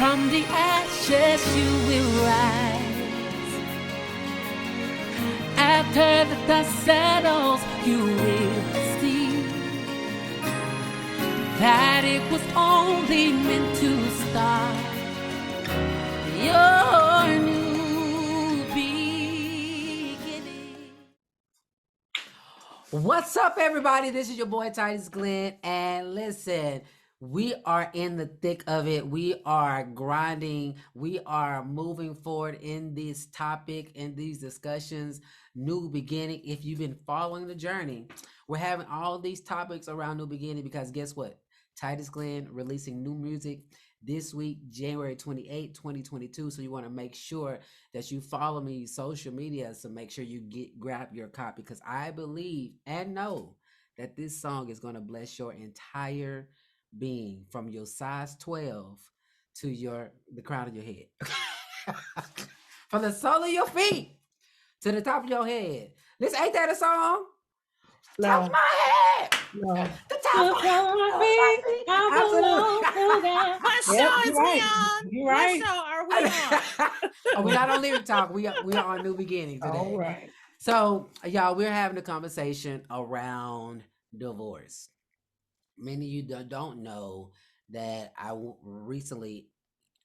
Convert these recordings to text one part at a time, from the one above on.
From the ashes you will rise. After the dust settles, you will see that it was only meant to start your new beginning. What's up, everybody? This is your boy Titus Glenn, and listen, we are in the thick of it. We are grinding. We are moving forward in this topic, in these discussions. New beginning. If you've been following the journey, we're having all these topics around new beginning because guess what? Titus Glenn releasing new music this week, January 28, 2022. So you want to make sure that you follow me social media. So make sure you grab your copy because I believe and know that this song is going to bless your entire being from your size 12 to the crown of your head. From the sole of your feet to the top of your head. Listen, ain't that a song? No. Top of my head. No. The top of my feet. Absolutely. What show is we on? You're right. What show are we on? Oh, we're not on Lyric Talk. We are on New Beginnings today. All right. So, y'all, we're having a conversation around divorce. Many of you don't know that recently,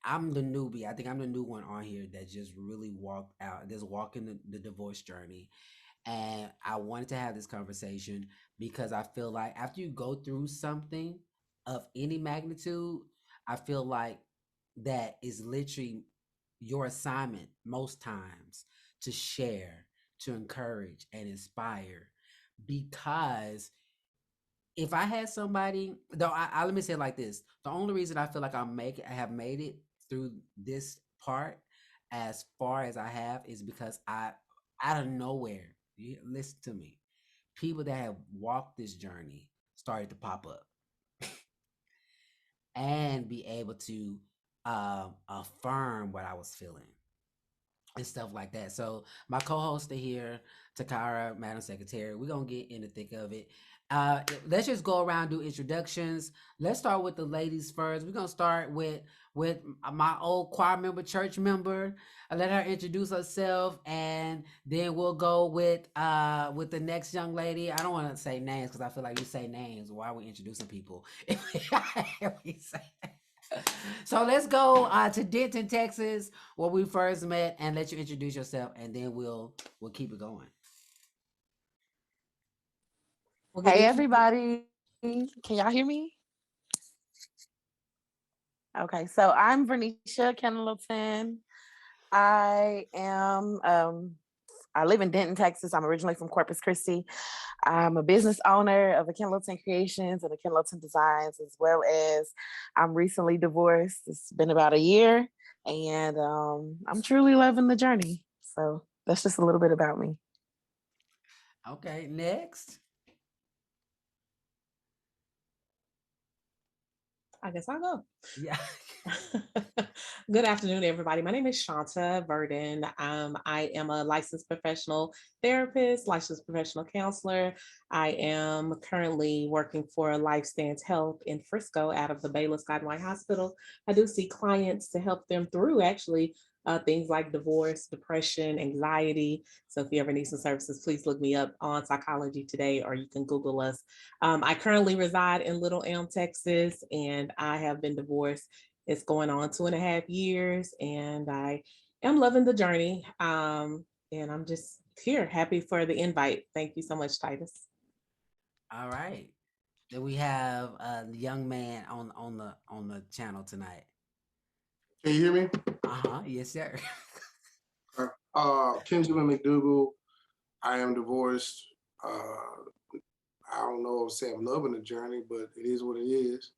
I'm the newbie. I think I'm the new one on here that just really walking the divorce journey. And I wanted to have this conversation because I feel like after you go through something of any magnitude, I feel like that is literally your assignment most times to share, to encourage, and inspire. Because if I had somebody, though, let me say it like this: the only reason I feel like I have made it through this part as far as I have is because I, out of nowhere, listen to me, people that have walked this journey started to pop up and be able to affirm what I was feeling and stuff like that. So my co-host here, Takara, Madam Secretary, we're gonna get in the thick of it. Let's just go around, do introductions. Let's start with the ladies first. We're gonna start with my old choir member, church member. Let her introduce herself, and then we'll go with the next young lady. I don't want to say names because I feel like you say names. Why are we introducing people? So let's go to Denton, Texas, where we first met, and let you introduce yourself, and then we'll keep it going. Hey everybody, can y'all hear me? Okay, so I'm Vernisha Kendleton. I live in Denton, Texas. I'm originally from Corpus Christi. I'm a business owner of the Kendleton Creations and the Kendleton Designs, as well as I'm recently divorced. It's been about a year, and I'm truly loving the journey. So that's just a little bit about me. Okay, next. I guess I'll go. Yeah. Good afternoon, everybody. My name is Shanta Verdin. I am a licensed professional therapist, licensed professional counselor. I am currently working for LifeStance Health in Frisco out of the Baylor Scott & White Hospital. I do see clients to help them through actually things like divorce, depression, anxiety. So if you ever need some services, please look me up on Psychology Today, or you can Google us. I currently reside in Little Elm, Texas, and I have been divorced. It's going on 2.5 years, and I am loving the journey. And I'm just here, happy for the invite. Thank you so much, Titus. All right. Then we have a young man on the channel tonight. Can you hear me? Yes, sir. Kenjamin McDougal. I am divorced. I don't know if I'm loving the journey, but it is what it is.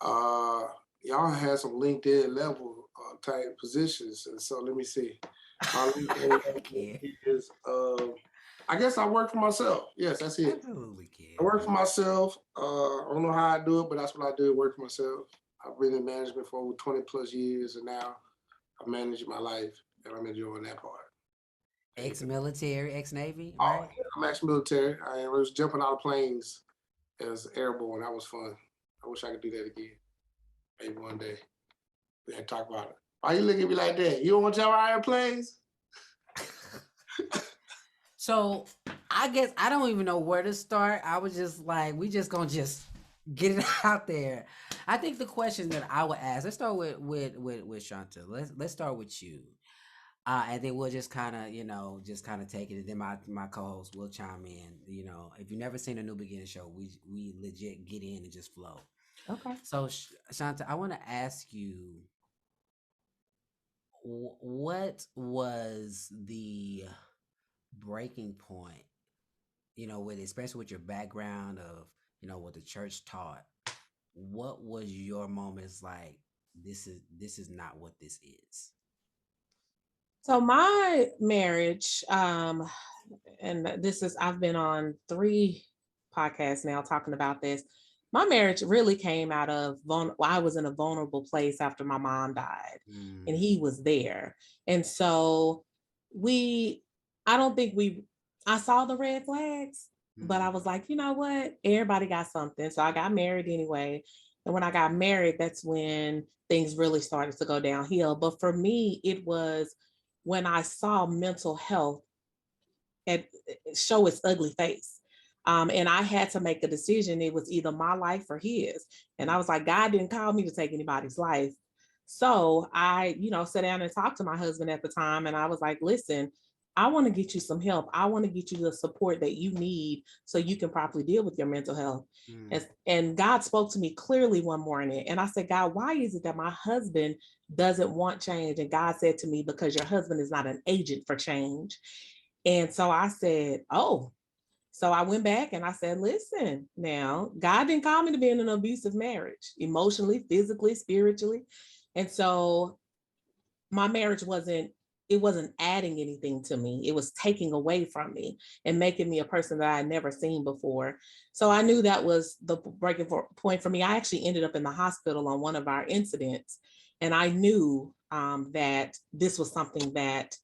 Y'all had some LinkedIn level type positions, and so let me see. My LinkedIn is I guess I work for myself. Yes, that's it. Absolutely, kid. I work for myself. I don't know how I do it, but that's what I do. Work for myself. I've been in management for over 20 plus years, and now I'm managing my life, and I'm enjoying that part. Ex-military, ex-Navy, Oh, right? yeah, I'm ex-military. I was jumping out of planes as airborne. That was fun. I wish I could do that again. Maybe one day. We had to talk about it. Why you looking at me like that? You don't want to tell our airplanes? So I guess I don't even know where to start. I was just like, we just gonna just get it out there. I think the question that I would ask, let's start with Shanta. Let's start with you. And then we'll just kind of, just kind of take it. And then my co-host will chime in. If you've never seen a New Beginning show, we legit get in and just flow. Okay. So Shanta, I want to ask you, what was the breaking point? With especially with your background of what the church taught. What was your moments like? This is not what this is. So my marriage, and I've been on 3 podcasts now talking about this. My marriage really came out of I was in a vulnerable place after my mom died, and he was there. And so I don't think I saw the red flags, but I was like, you know what? Everybody got something. So I got married anyway. And when I got married, that's when things really started to go downhill. But for me, it was when I saw mental health show its ugly face. And I had to make a decision. It was either my life or his. And I was like, God didn't call me to take anybody's life. So I, sat down and talked to my husband at the time. And I was like, listen, I want to get you some help. I want to get you the support that you need so you can properly deal with your mental health. And God spoke to me clearly one morning. And I said, God, why is it that my husband doesn't want change? And God said to me, because your husband is not an agent for change. And so I said, oh. So I went back and I said, listen, now, God didn't call me to be in an abusive marriage, emotionally, physically, spiritually. And so my marriage wasn't adding anything to me. It was taking away from me and making me a person that I had never seen before. So I knew that was the breaking point for me. I actually ended up in the hospital on one of our incidents. And I knew that this was something that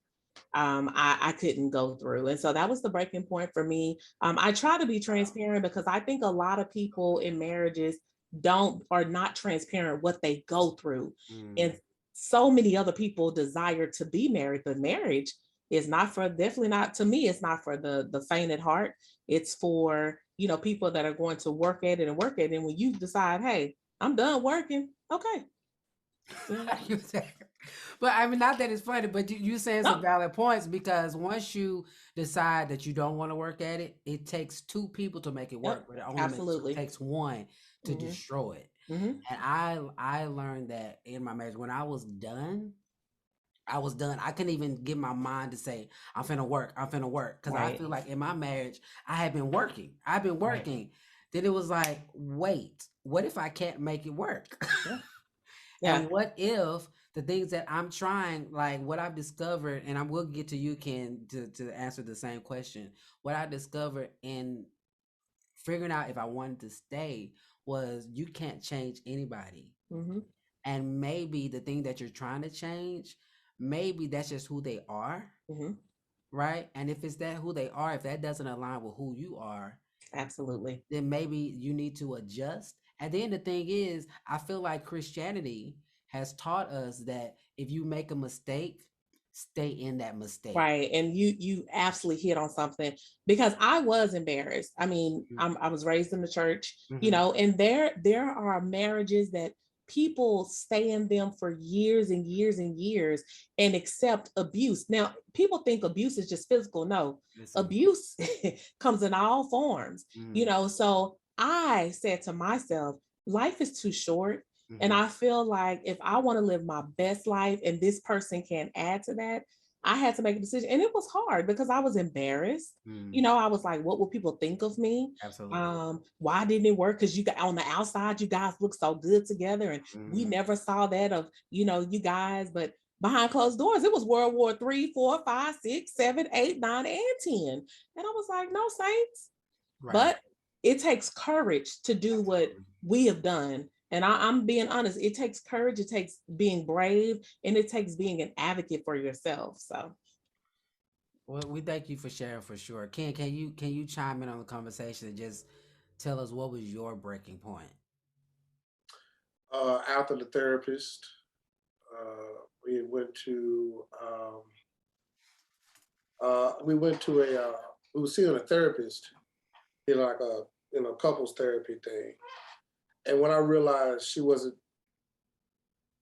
I couldn't go through. And so that was the breaking point for me. I try to be transparent because I think a lot of people in marriages are not transparent what they go through. And so many other people desire to be married, but marriage is definitely not, to me, it's not for the faint at heart. It's for, people that are going to work at it and work at it. And when you decide, hey, I'm done working, okay. But I mean, not that it's funny, but you saying some No. valid points, because once you decide that you don't want to work at it, it takes 2 people to make it work, but it only Absolutely. takes 1 to destroy it. And I learned that in my marriage. When I was done, I couldn't even get my mind to say, I'm finna work. Because I feel like in my marriage, I've been working. Right. Then it was like, wait, what if I can't make it work? Yeah. And what if the things that I'm trying, like what I've discovered, and I will get to you, Ken, to answer the same question. What I discovered in figuring out if I wanted to stay was, you can't change anybody. And maybe the thing that you're trying to change, maybe that's just who they are. Right? And if it's that who they are, if that doesn't align with who you are, Absolutely. then maybe you need to adjust. And then the thing is, I feel like Christianity has taught us that if you make a mistake, stay in that mistake. Right. And you absolutely hit on something, because I was embarrassed. I mean, I was raised in the church, and there are marriages that people stay in them for years and years and years and accept abuse. Now, people think abuse is just physical. No, abuse comes in all forms, So I said to myself, life is too short. And I feel like if I want to live my best life and this person can add to that, I had to make a decision. And it was hard because I was embarrassed. I was like, what will people think of me? Absolutely. Why didn't it work? Because you got on the outside, you guys look so good together. And we never saw that of, you guys, but behind closed doors, it was World War 3, 4, 5, 6, 7, 8, 9, and 10. And I was like, no, saints. Right. But it takes courage to do what we have done. And I'm being honest, it takes courage, it takes being brave, and it takes being an advocate for yourself. So, well, we thank you for sharing, for sure. Ken, can you chime in on the conversation and just tell us what was your breaking point? After the therapist, went to we went to we were seeing a therapist in like a couples therapy thing. And when I realized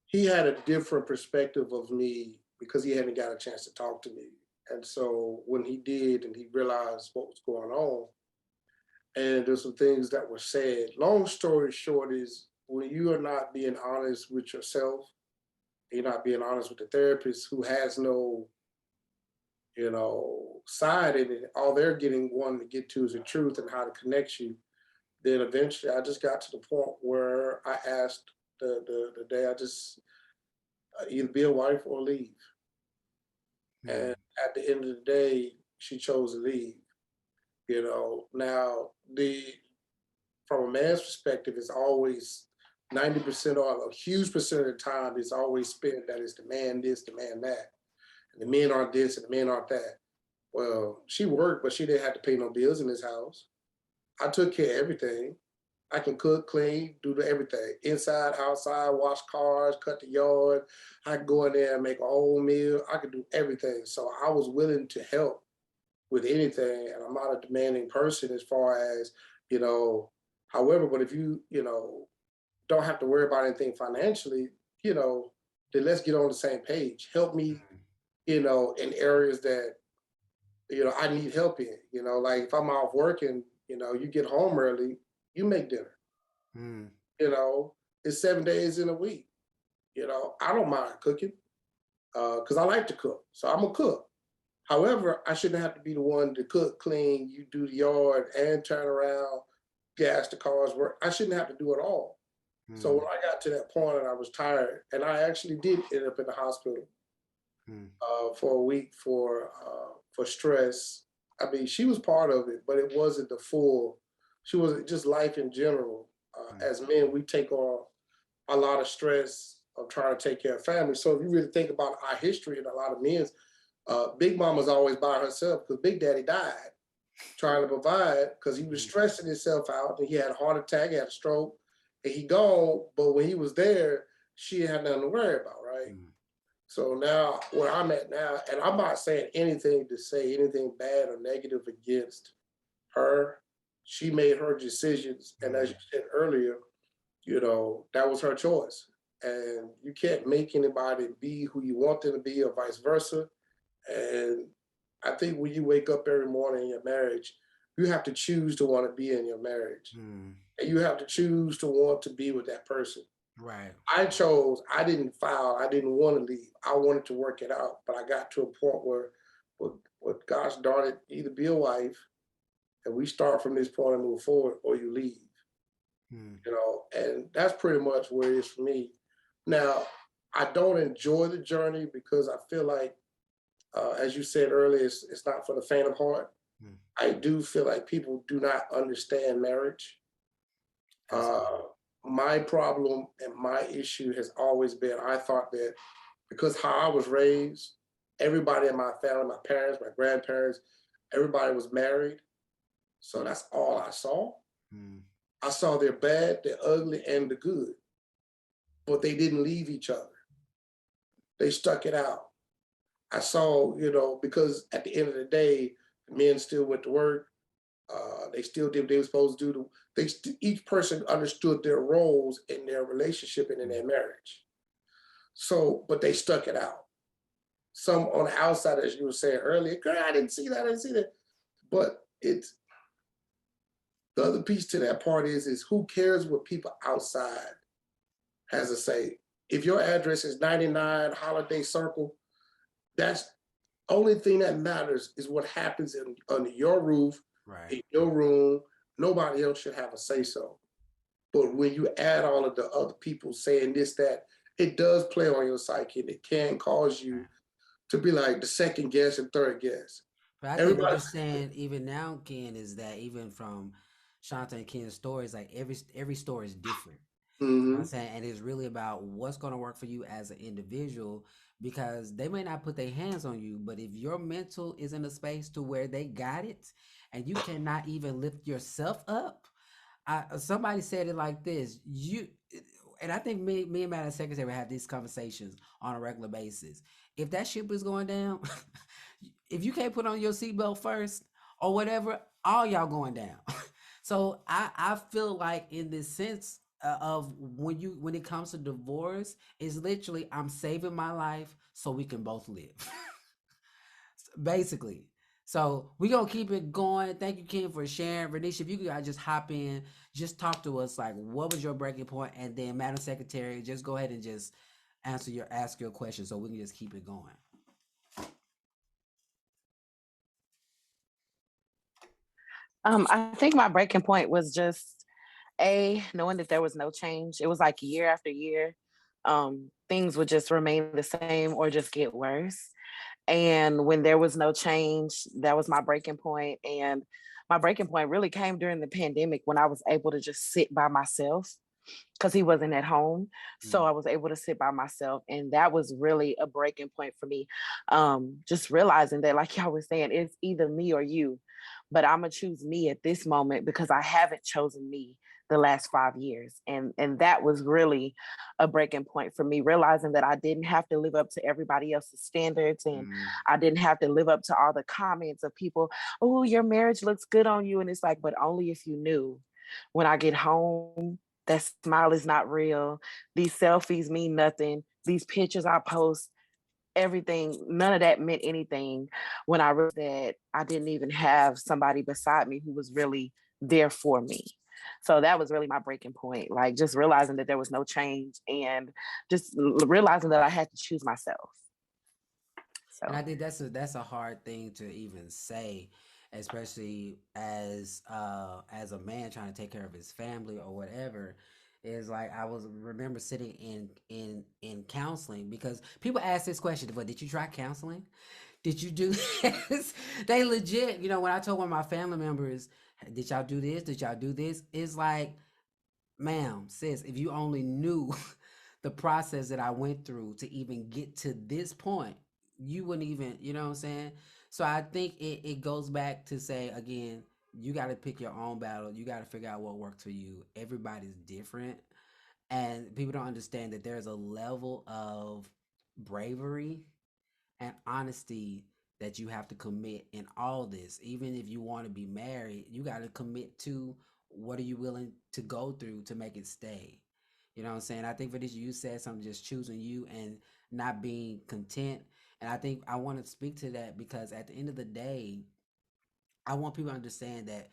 he had a different perspective of me because he hadn't got a chance to talk to me. And so when he did and he realized what was going on, and there's some things that were said. Long story short is when you are not being honest with yourself, you're not being honest with the therapist who has no, side in it. All they're getting wanting to get to is the truth and how to connect you. Then eventually I just got to the point where I asked the day I just either be a wife or leave. Mm. And at the end of the day, she chose to leave. Now the from a man's perspective, it's always 90% or a huge percent of the time, it's always spent that it's the man this, the man that. And the men aren't this and the men aren't that. Well, she worked, but she didn't have to pay no bills in this house. I took care of everything. I can cook, clean, do everything. Inside, outside, wash cars, cut the yard. I can go in there and make a whole meal. I could do everything. So I was willing to help with anything. And I'm not a demanding person as far as, you know, however, but if don't have to worry about anything financially, then let's get on the same page. Help me, in areas that, I need help in, like if I'm off working, you get home early, you make dinner, Mm. you know, it's 7 days in a week. I don't mind cooking because I like to cook. So I'm a cook. However, I shouldn't have to be the one to cook, clean, you do the yard and turn around, gas the cars, work. I shouldn't have to do it all. So Mm. when I got to that point and I was tired, and I actually did end up in the hospital Mm. for a week for stress. I mean, she was part of it, but it wasn't the full. She wasn't just life in general. Mm. As men, we take on a lot of stress of trying to take care of family. So if you really think about our history and a lot of men's, Big Mama's always by herself because Big Daddy died trying to provide because he was Mm. stressing himself out and he had a heart attack, he had a stroke, and he gone. But when he was there, she had nothing to worry about, right? Mm. So now where I'm at now, and I'm not saying anything to say anything bad or negative against her. She made her decisions, and as Mm. you said earlier, that was her choice. And you can't make anybody be who you want them to be or vice versa. And I think when you wake up every morning in your marriage, you have to choose to want to be in your marriage. Mm. And you have to choose to want to be with that person. Right. I didn't file, I didn't want to leave. I wanted to work it out. But I got to a point where gosh darn it, either be a wife and we start from this point and move forward, or you leave. Mm. And that's pretty much where it is for me. Now, I don't enjoy the journey because I feel like, as you said earlier, it's not for the faint of heart. Mm. I do feel like people do not understand marriage. Absolutely. Uh, my problem and my issue has always been I thought that because how I was raised, everybody in my family, my parents, my grandparents, everybody was married. So that's all I saw. Mm. I saw their bad, their ugly, and the good, but they didn't leave each other. They stuck it out. I saw, because at the end of the day, the men still went to work. They still did what they were supposed to do. Each person understood their roles in their relationship and in Mm. their marriage. So, but they stuck it out. Some on the outside, as you were saying earlier, girl, I didn't see that, I didn't see that. But it's the other piece to that part is who cares what people outside has to say. If your address is 99 Holiday Circle, that's only thing that matters is what happens under your roof, Right. in your room. Nobody else should have a say so. But when you add all of the other people saying this, that, it does play on your psyche and it can cause you Right. to be like the second guess and third guess. But I think what Everybody, you're saying even now, Ken, is that even from Shanta and Ken's stories, like every story is different. You know what I'm mm-hmm, saying? And it's really about what's going to work for you as an individual because they may not put their hands on you, but if your mental is in a space to where they got it and you cannot even lift yourself up, somebody said it like this: and I think me and Madam Secretary have these conversations on a regular basis. If that ship is going down, if you can't put on your seatbelt first or whatever, all y'all going down. So I feel like in this sense of when it comes to divorce, it's literally I'm saving my life so we can both live. Basically. So we gonna keep it going. Thank you, Ken, for sharing. Renisha, if you could just hop in, just talk to us. Like, what was your breaking point? And then, Madam Secretary, just go ahead and just ask your question, so we can just keep it going. I think my breaking point was just knowing that there was no change. It was like year after year, things would just remain the same or just get worse. And when there was no change, that was my breaking point. And my breaking point really came during the pandemic when I was able to just sit by myself because he wasn't at home. So Mm. I was able to sit by myself. And that was really a breaking point for me. Just realizing that, like y'all was saying, it's either me or you. But I'm gonna choose me at this moment because I haven't chosen me the last 5 years. And that was really a breaking point for me, realizing that I didn't have to live up to everybody else's standards and Mm. I didn't have to live up to all the comments of people, oh, your marriage looks good on you. And it's like, but only if you knew when I get home, that smile is not real. These selfies mean nothing. These pictures I post, everything, none of that meant anything when I realized that I didn't even have somebody beside me who was really there for me. So that was really my breaking point, like just realizing that there was no change and just realizing that I had to choose myself. And I So think that's a hard thing to even say, especially as a man trying to take care of his family or whatever. Is like I was remember sitting in counseling because people ask this question, but did you try counseling? Did you do this? They legit, when I told one of my family members, did y'all do this? Did y'all do this? It's like, ma'am, sis, if you only knew the process that I went through to even get to this point, you wouldn't even, you know what I'm saying? So I think it goes back to say, again, you got to pick your own battle. You got to figure out what works for you. Everybody's different. And people don't understand that there's a level of bravery and honesty that you have to commit in all this. Even if you want to be married, you got to commit to what are you willing to go through to make it stay. You know what I'm saying? I think for this, you said something, just choosing you and not being content. And I think I want to speak to that because at the end of the day, I want people to understand that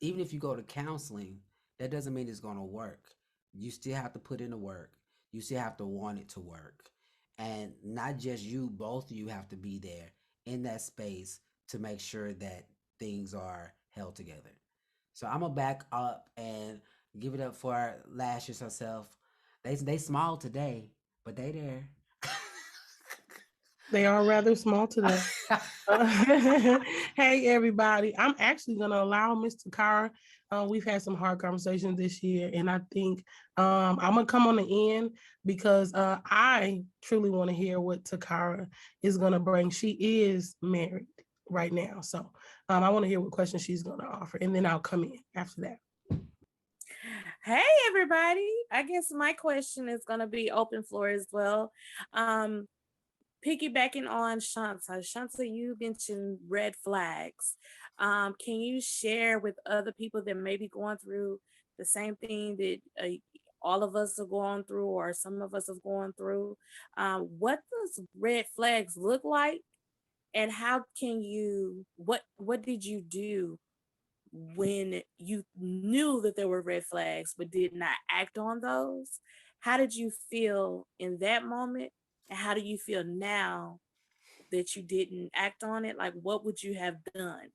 even if you go to counseling, that doesn't mean it's going to work. You still have to put in the work. You still have to want it to work. And not just you, both of you have to be there in that space to make sure that things are held together. So I'm gonna back up and give it up for Lashes herself. They small today, but they there. They are rather small today. Hey, everybody. I'm actually going to allow Mr. Carr. We've had some hard conversations this year, and I think I'm going to come on the end because I truly want to hear what Takara is going to bring. She is married right now. So I want to hear what questions she's going to offer, and then I'll come in after that. Hey everybody. I guess my question is going to be open floor as well. Um, Piggybacking on Shanta. Shanta, you mentioned red flags. Can you share with other people that may be going through the same thing that all of us are going through, or some of us are going through? What does red flags look like, and how can you? What did you do when you knew that there were red flags but did not act on those? How did you feel in that moment? And how do you feel now that you didn't act on it? Like, what would you have done,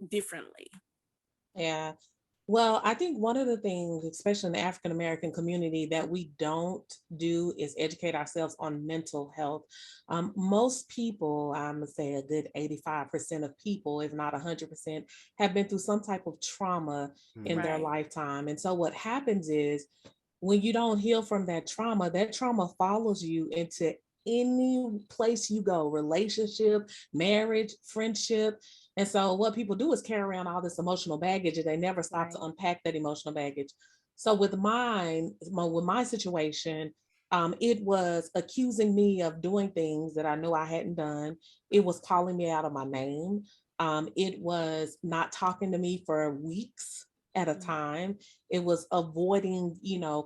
differently? Yeah. Well, I think one of the things, especially in the African American community, that we don't do is educate ourselves on mental health. Most people, I'm gonna say a good 85% of people, if not 100%, have been through some type of trauma in Mm. their Right. lifetime. And so what happens is when you don't heal from that trauma follows you into any place you go, relationship, marriage, friendship. And so what people do is carry around all this emotional baggage and they never stop to Right. unpack that emotional baggage. So with my situation, it was accusing me of doing things that I knew I hadn't done. It was calling me out of my name. It was not talking to me for weeks at a time. It was avoiding,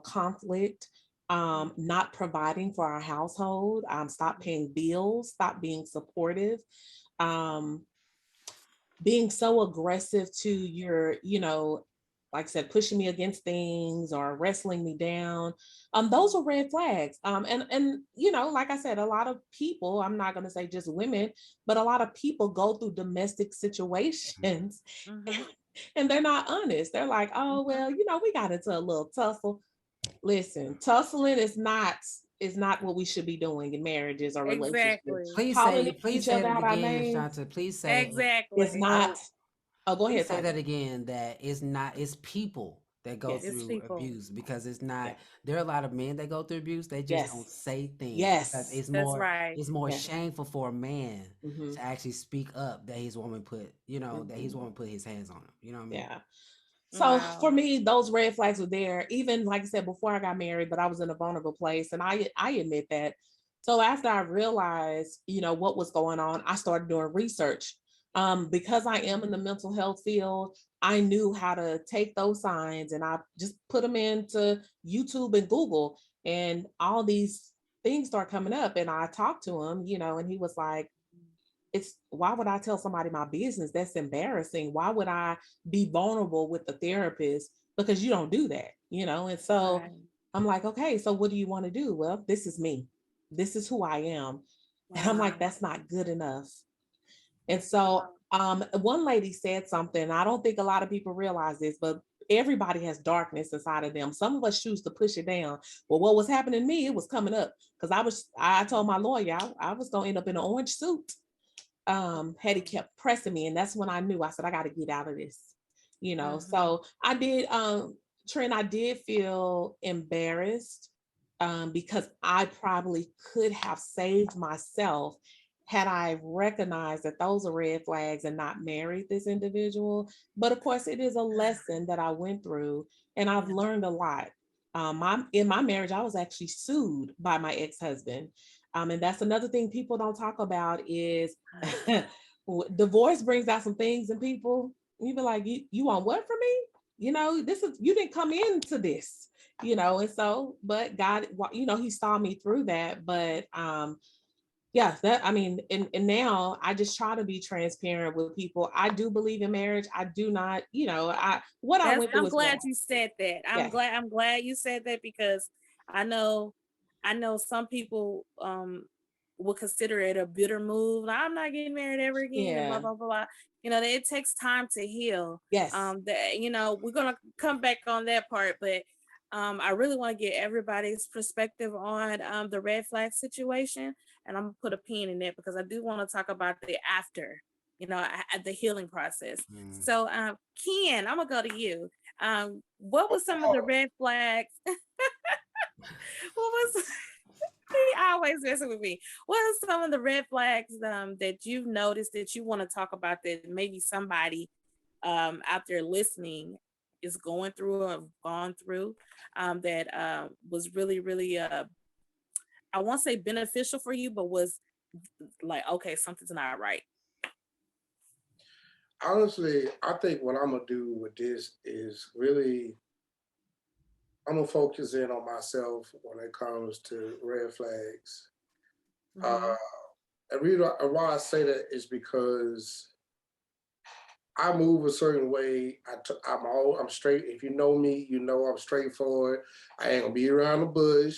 conflict, not providing for our household, stop paying bills, stop being supportive, um, being so aggressive to your, like I said, pushing me against things or wrestling me down. Those are red flags. And like I said, a lot of people, I'm not gonna say just women, but a lot of people go through domestic situations Mhm. and they're not honest. They're like, oh, well, we got into a little tussle. Listen, tussling is not what we should be doing in marriages or relationships. Exactly. Calling Please each say other it out our again, names Shanta. Please say it. is Exactly. not. Oh, go Please ahead, say that Titus. again. That it's not. It's people that go Yes. It's through people. abuse because it's not. Yeah. There are a lot of men that go through abuse. They just don't Yes. say things because Yes. it's That's more. right. It's more Yes. shameful for a man Hmm. to actually speak up that his woman put. That his Hmm. woman put his hands on him. You know what I mean? Yeah. So for Wow. me, those red flags were there, even like I said, before I got married, but I was in a vulnerable place. And I admit that. So after I realized, what was going on, I started doing research. Because I am in the mental health field, I knew how to take those signs and I just put them into YouTube and Google, and all these things start coming up. And I talked to him, and he was like, it's why would I tell somebody my business? That's embarrassing. Why would I be vulnerable with the therapist? Because you don't do that, And so Right. I'm like, okay, so what do you want to do? Well, this is me. This is who I am. And I'm like, Wow. that's not good enough. And so one lady said something. I don't think a lot of people realize this, but everybody has darkness inside of them. Some of us choose to push it down. Well, what was happening to me, it was coming up because I told my lawyer I was going to end up in an orange suit. Had he kept pressing me, and that's when I knew. I said, I got to get out of this, So I did. Trent, I did feel embarrassed, because I probably could have saved myself had I recognized that those are red flags and not married this individual. But of course, it is a lesson that I went through, and I've Yeah. learned a lot. In my marriage, I was actually sued by my ex-husband. And that's another thing people don't talk about is divorce brings out some things in people. You be like, you want what from me? This is, you didn't come into this, and so, but God, he saw me through that. But yeah, that, I mean, and now I just try to be transparent with people. I do believe in marriage. I do not, what I went through I'm is bad. glad you said that. Yeah. I'm glad you said that because I know some people would consider it a bitter move. Like, I'm not getting married ever again and blah Yeah. blah blah. It takes time to heal. Yes. We're gonna come back on that part, but I really want to get everybody's perspective on the red flag situation, and I'm gonna put a pin in it because I do want to talk about the after, at the healing process. Mm. So, Ken, I'm gonna go to you. What was some of the red flags? What was he always messing with me? What are some of the red flags that you've noticed that you want to talk about that maybe somebody out there listening is going through or gone through that was really, really I won't say beneficial for you, but was like, okay, something's not right. Honestly, I think what I'm gonna do with this is really I'm gonna focus in on myself when it comes to red flags. Mm-hmm. And really, why I say that is because I move a certain way. I'm straight. If you know me, you know I'm straightforward. I ain't gonna be around the bush.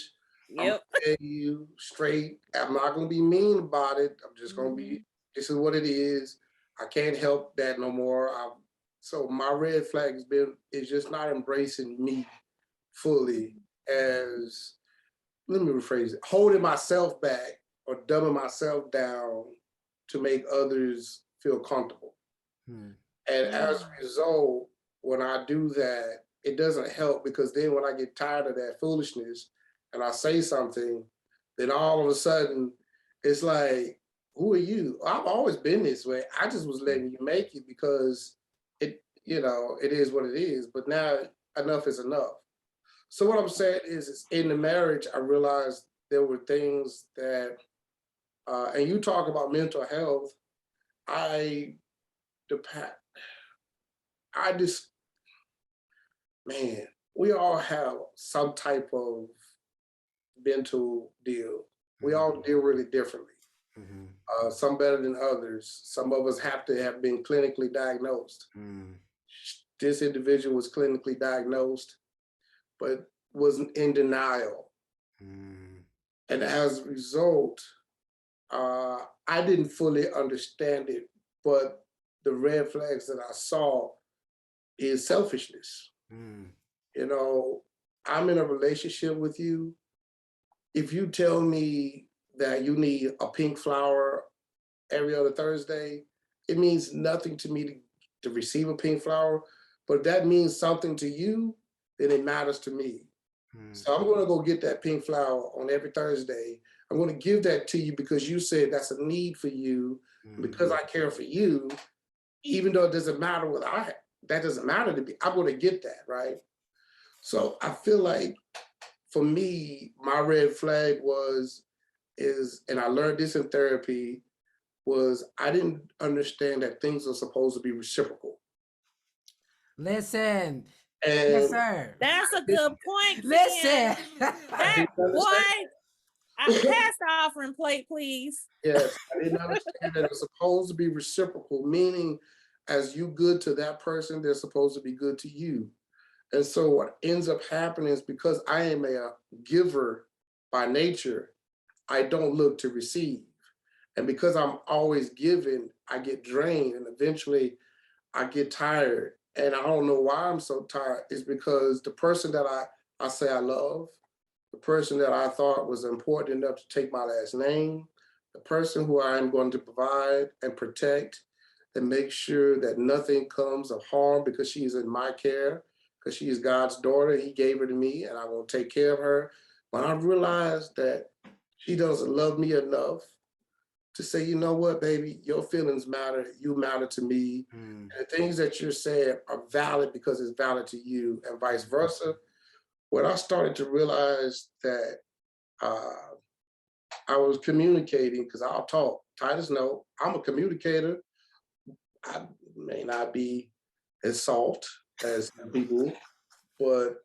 I'm gonna Yep. tell you straight. I'm not gonna be mean about it. I'm just gonna Mm-hmm. be. This is what it is. I can't help that no more. So my red flag is just not embracing me fully as, let me rephrase it, holding myself back or dumbing myself down to make others feel comfortable. Hmm. And as Mm-hmm. a result, when I do that, it doesn't help because then when I get tired of that foolishness and I say something, then all of a sudden it's like, who are you? I've always been this way. I just was letting you make it because it is what it is. But now enough is enough. So what I'm saying is in the marriage, I realized there were things that, and you talk about mental health. I, the I just, man, we all have some type of mental deal. We all deal really differently. Some better than others. Some of us have to have been clinically diagnosed. This individual was clinically diagnosed, but was in denial. And as a result, I didn't fully understand it, but the red flags that I saw is selfishness. You know, I'm in a relationship with you. If you tell me that you need a pink flower every other Thursday, it means nothing to me to receive a pink flower, but if that means something to you, then it matters to me. So I'm gonna go get that pink flower on every Thursday. I'm gonna give that to you because you said that's a need for you, because I care for you, even though it doesn't matter what I have. That doesn't matter to me. I'm gonna get that, right? So I feel like for me, my red flag and I learned this in therapy, was I didn't understand that things are supposed to be reciprocal. Listen. And Yes, sir. That's a good point. Listen. That boy, pass the offering plate, please. Yes, I didn't understand that it was supposed to be reciprocal, meaning as you good to that person, they're supposed to be good to you. And so what ends up happening is because I am a giver by nature, I don't look to receive. And because I'm always giving, I get drained and eventually I get tired. And I don't know why I'm so tired. It's because the person that I say I love, the person that I thought was important enough to take my last name, the person who I am going to provide and protect and make sure that nothing comes of harm because she is in my care, because she is God's daughter. He gave her to me and I will take care of her. When I realized that she doesn't love me enough to say, you know what, baby, your feelings matter, you matter to me. And the things that you're saying are valid because it's valid to you and vice versa. When I started to realize that I was communicating, because I'll talk, Titus know, I'm a communicator. I may not be as soft as some people, but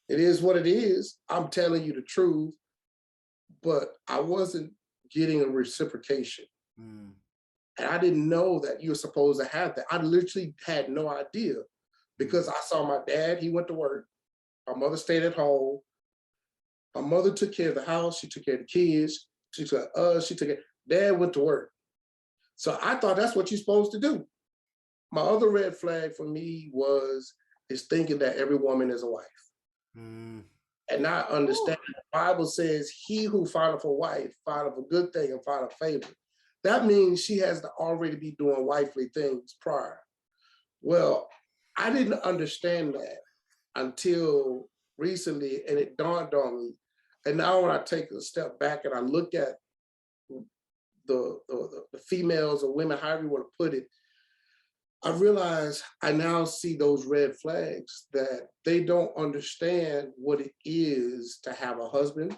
it is what it is. I'm telling you the truth, but I wasn't getting a reciprocation. And I didn't know that you were supposed to have that. I literally had no idea because I saw my dad, he went to work. My mother stayed at home. My mother took care of the house. She took care of the kids. She took care of us. She took care. Dad went to work. So I thought that's what you're supposed to do. My other red flag for me is thinking that every woman is a wife. And not understand the Bible says, he who findeth a wife findeth a good thing and findeth favor. That means she has to already be doing wifely things prior. Well, I didn't understand that until recently, and it dawned on me. And now when I take a step back and I look at the females or women, however you want to put it, I realize I now see those red flags that they don't understand what it is to have a husband.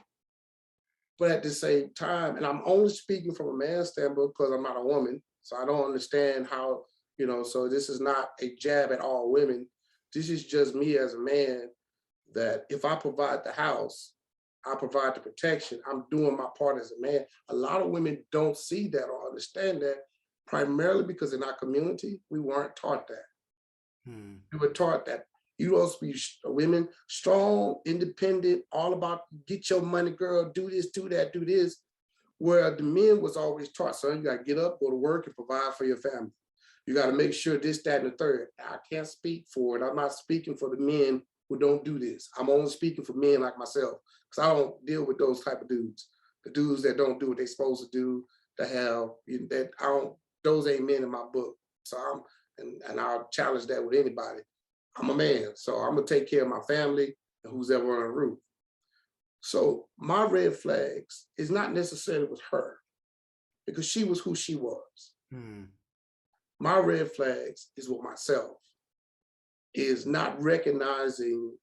But at the same time, and I'm only speaking from a man's standpoint because I'm not a woman, so I don't understand how, so this is not a jab at all women. This is just me as a man, that if I provide the house, I provide the protection, I'm doing my part as a man. A lot of women don't see that or understand that, primarily because in our community, we weren't taught that. We were taught that you also be women, strong, independent, all about get your money, girl, do this, do that, do this. Where the men was always taught, son, you gotta get up, go to work and provide for your family. You gotta make sure this, that, and the third. I can't speak for it. I'm not speaking for the men who don't do this. I'm only speaking for men like myself, because I don't deal with those type of dudes. The dudes that don't do what they're supposed to do, those ain't men in my book. So and I'll challenge that with anybody. I'm a man, so I'm gonna take care of my family and who's ever on the roof. So my red flags is not necessarily with her, because she was who she was. My red flags is with myself, is not recognizing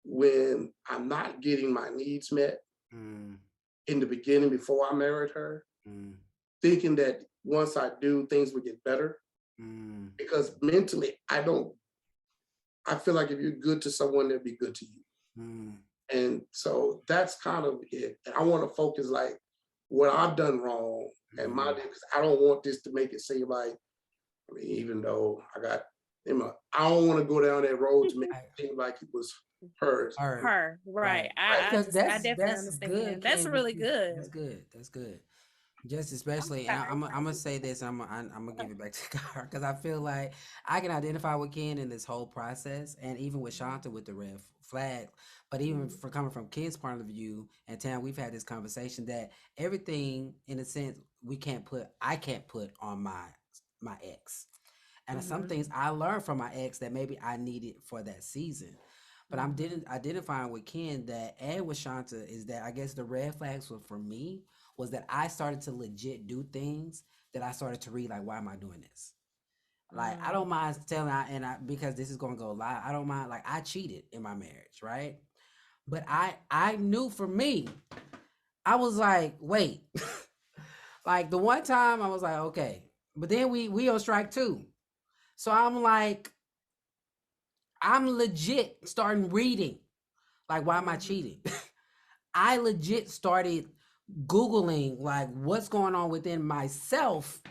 when I'm not getting my needs met in the beginning before I married her, thinking that once I do, things would get better. Because mentally, I feel like if you're good to someone, they'll be good to you. And so that's kind of it. And I want to focus like what I've done wrong and because I don't want this to make it seem like, I mean, even though I don't want to go down that road to make it seem like it was hers. Her, right. I Because definitely that's understand. good. That's Ken, really good. That's good. That's good. Just especially, I'm gonna say this. I'm gonna give it back to Gar because I feel like I can identify with Ken in this whole process, and even with Shanta with the red flag. But even for coming from Ken's point of view, and Tam, we've had this conversation that everything, in a sense, I can't put on my ex, and some things I learned from my ex that maybe I needed for that season. But I'm identifying with Ken that and with Shanta is that I guess the red flags were for me was that I started to legit do things that I started to read like, why am I doing this? Like I don't mind telling because this is gonna go live. I don't mind like I cheated in my marriage, right? But I knew for me, I was like, wait. Like the one time I was like, okay. But then we on strike 2. So I'm like, I'm legit starting reading. Like, why am I cheating? I legit started Googling like what's going on within myself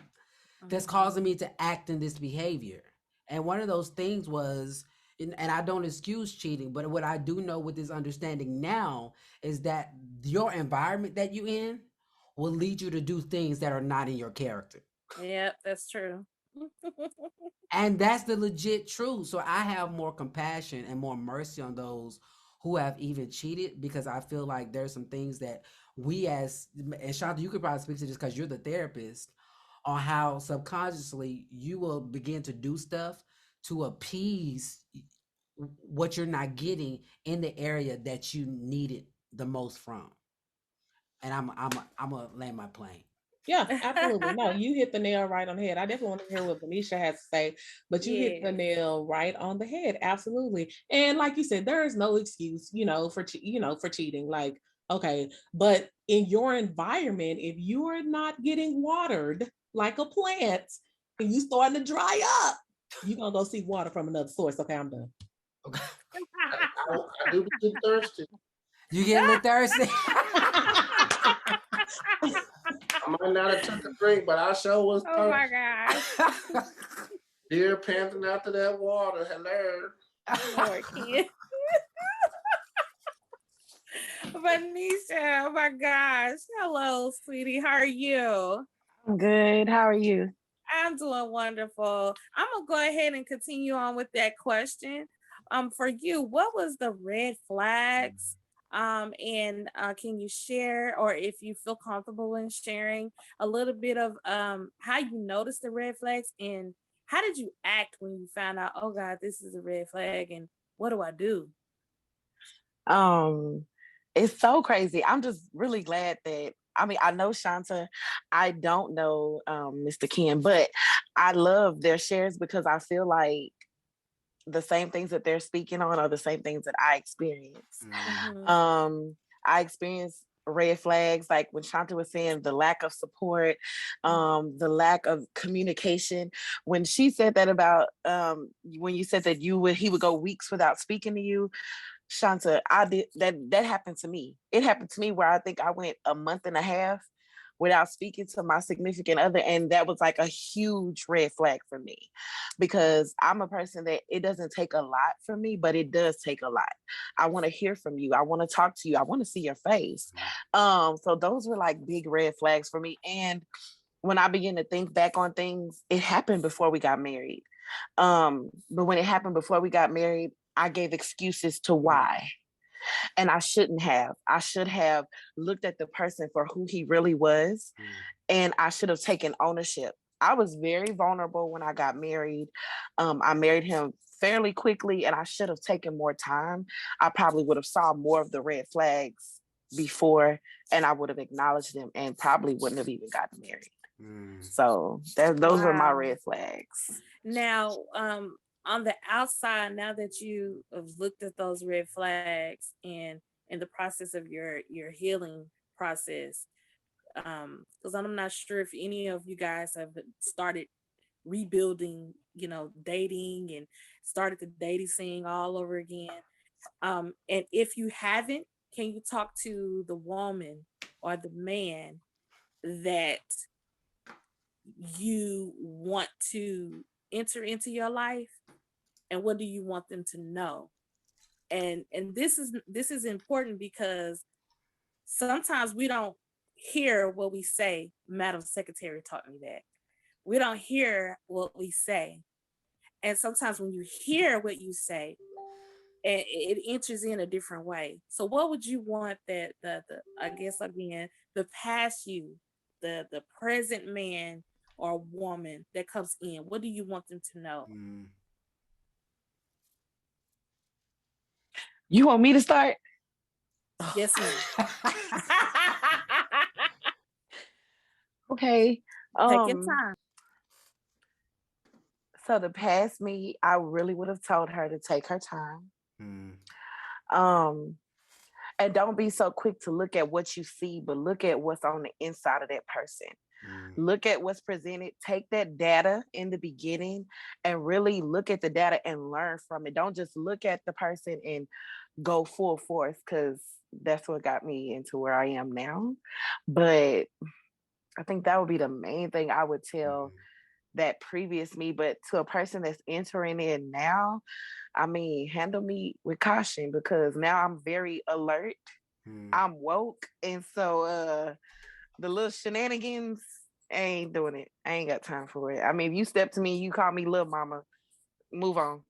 that's causing me to act in this behavior. And one of those things was, and I don't excuse cheating, but what I do know with this understanding now is that your environment that you in will lead you to do things that are not in your character. Yep, that's true. And that's the legit truth. So I have more compassion and more mercy on those who have even cheated because I feel like there's some things that and Shanta, you could probably speak to this because you're the therapist, on how subconsciously you will begin to do stuff to appease what you're not getting in the area that you need it the most from. And I'm gonna land my plane. Yeah, absolutely. No, you hit the nail right on the head. I definitely want to hear what Venetia has to say, but you hit the nail right on the head. Absolutely. And like you said, there is no excuse, for cheating. Like, okay, but in your environment, if you are not getting watered like a plant and you starting to dry up, you're gonna go seek water from another source. Okay, I'm done. Okay. I do get thirsty. You get a little thirsty. I might not have took a drink, but I sure was thirsty. Oh my gosh. Deer panting after that water. Hello. Lord, Ken. Venetia, oh my gosh. Hello, sweetie. How are you? I'm good. How are you? I'm doing wonderful. I'm gonna go ahead and continue on with that question. For you, what was the red flags? And can you share, or if you feel comfortable in sharing, a little bit of how you noticed the red flags and how did you act when you found out, oh God, this is a red flag, and what do I do? It's so crazy. I'm just really glad that I know Shanta. I don't know Mr. Ken, but I love their shares because I feel like the same things that they're speaking on are the same things that I experience. I experienced red flags, like when Shanta was saying the lack of support, the lack of communication. When she said that about when you said that he would go weeks without speaking to you, Shanta, I did that happened to me. It happened to me where I think I went a month and a half without speaking to my significant other. And that was like a huge red flag for me because I'm a person that it doesn't take a lot for me, but it does take a lot. I want to hear from you. I want to talk to you. I want to see your face. So those were like big red flags for me. And when I begin to think back on things, it happened before we got married. But when it happened before we got married, I gave excuses to why. And I shouldn't have. I should have looked at the person for who he really was. And I should have taken ownership. I was very vulnerable when I got married. I married him fairly quickly and I should have taken more time. I probably would have saw more of the red flags before and I would have acknowledged them and probably wouldn't have even gotten married. So those were my red flags. Now, on the outside, now that you have looked at those red flags and in the process of your healing process, because I'm not sure if any of you guys have started rebuilding, dating and started the dating scene all over again. And if you haven't, can you talk to the woman or the man that you want to enter into your life, and what do you want them to know? And this is important because sometimes we don't hear what we say. Madam Secretary taught me that. We don't hear what we say. And sometimes when you hear what you say, it enters in a different way. So what would you want that the I guess again, the past you, the present man or woman that comes in, what do you want them to know? You want me to start? Yes, ma'am. Okay. Take your time. So the past me, I really would have told her to take her time. And don't be so quick to look at what you see, but look at what's on the inside of that person. Look at what's presented. Take that data in the beginning and really look at the data and learn from it. Don't just look at the person and go full force, because that's what got me into where I am now. But I think that would be the main thing I would tell that previous me. But to a person that's entering in now, I mean, handle me with caution, because now I'm very alert. I'm woke. And so the little shenanigans, I ain't doing it. I ain't got time for it. I mean, if you step to me, you call me little mama, move on.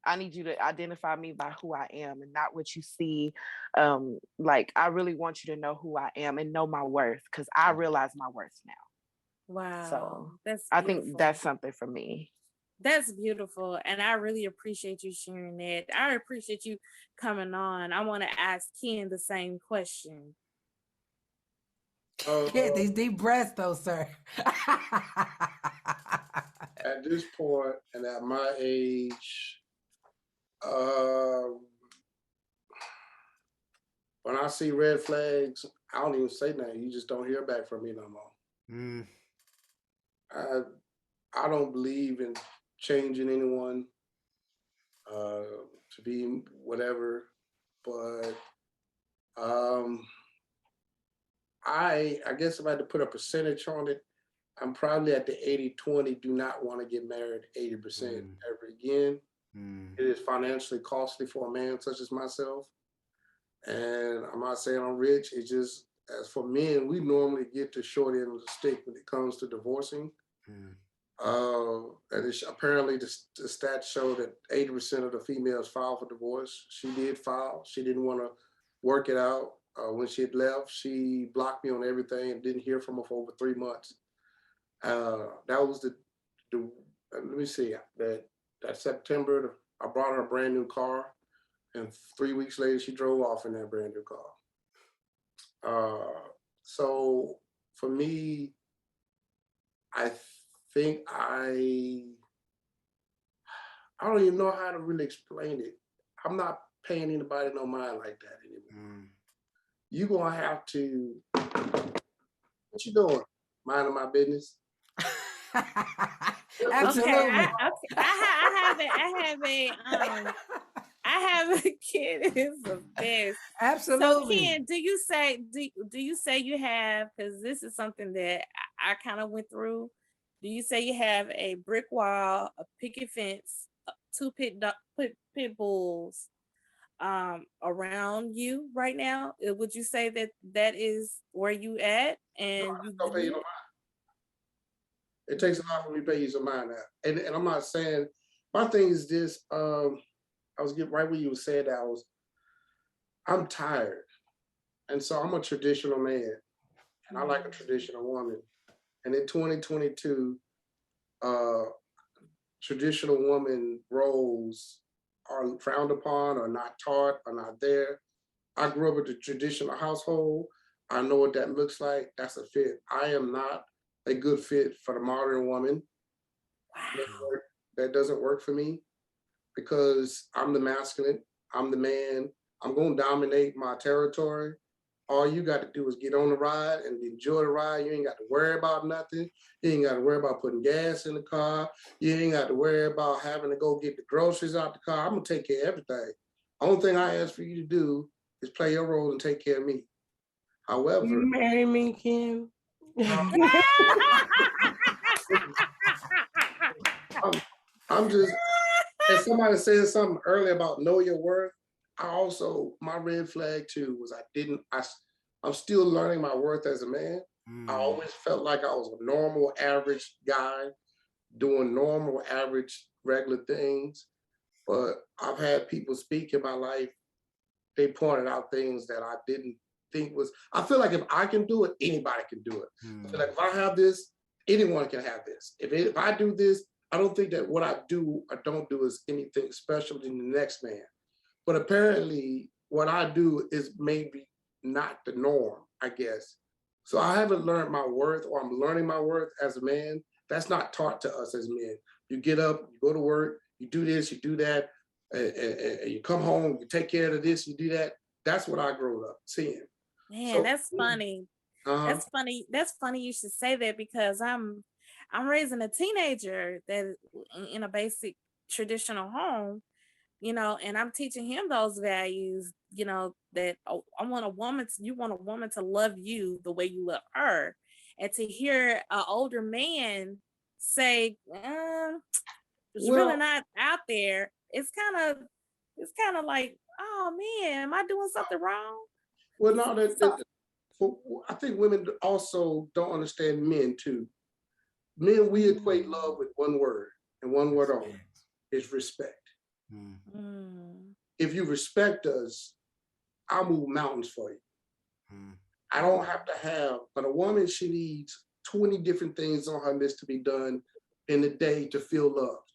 I need you to identify me by who I am and not what you see. Like, I really want you to know who I am and know my worth, because I realize my worth now. Wow. So That's I beautiful. think that's something for me. That's beautiful. And I really appreciate you sharing that. I appreciate you coming on. I want to ask Ken the same question. Get these deep breaths, though, sir. At this point and at my age, when I see red flags, I don't even say nothing. You just don't hear back from me no more. I don't believe in changing anyone to be whatever, but I guess if I had to put a percentage on it, I'm probably at the 80-20, do not want to get married 80% ever again. It is financially costly for a man such as myself. And I'm not saying I'm rich. It's just, as for men, we normally get the short end of the stick when it comes to divorcing. And apparently the stats show that 80% of the females file for divorce. She did file. She didn't want to work it out. When she had left, she blocked me on everything and didn't hear from her for over 3 months. That was the let me see, that September, I brought her a brand new car, and 3 weeks later she drove off in that brand new car. So for me, I think I don't even know how to really explain it. I'm not paying anybody no mind like that anymore. You're gonna have to, what you doing? Minding my business? Absolutely. Okay, I have a kid is the best. Absolutely. So Ken, do you say you have, because this is something that I kind of went through. Do you say you have a brick wall, a picket fence, 2 pit bulls around you right now? Would you say that is where you at? And No, don't pay you no mind. It takes a lot for me to pay you some mind now. And I'm not saying, my thing is this, I was getting right when you were saying that, I'm tired. And so I'm a traditional man, and I like a traditional woman. And in 2022, traditional woman roles are frowned upon, or not taught, or not there. I grew up in a traditional household. I know what that looks like. That's a fit. I am not a good fit for the modern woman. Wow. That doesn't work for me. because I'm the masculine, I'm the man, I'm gonna dominate my territory. All you got to do is get on the ride and enjoy the ride. You ain't got to worry about nothing. You ain't got to worry about putting gas in the car. You ain't got to worry about having to go get the groceries out the car. I'm gonna take care of everything. Only thing I ask for you to do is play your role and take care of me. However, You marry me, Kim. I'm just, and somebody said something earlier about know your worth. I also, my red flag too was I'm still learning my worth as a man. I always felt like I was a normal, average guy doing normal, average, regular things. But I've had people speak in my life. They pointed out things that I didn't think was, I feel like if I can do it, anybody can do it. I feel like if I have this, anyone can have this. If I do this, I don't think that what I do or don't do is anything special than the next man. But apparently what I do is maybe not the norm, I guess. So I haven't learned my worth, or I'm learning my worth as a man. That's not taught to us as men. You get up, you go to work, you do this, you do that, and you come home, you take care of this, you do that. That's what I grew up seeing. Man, So, that's funny. That's funny. That's funny you should say that, because I'm raising a teenager that in a basic traditional home, and I'm teaching him those values, that I want a woman you want a woman to love you the way you love her. And to hear an older man say, it's really not out there, it's kind of like, oh man, am I doing something wrong? Well, no, I think women also don't understand men too. Men, we equate love with one word, and one word only, is respect. If you respect us, I'll move mountains for you. I don't have to have, but a woman, she needs 20 different things on her list to be done in the day to feel loved.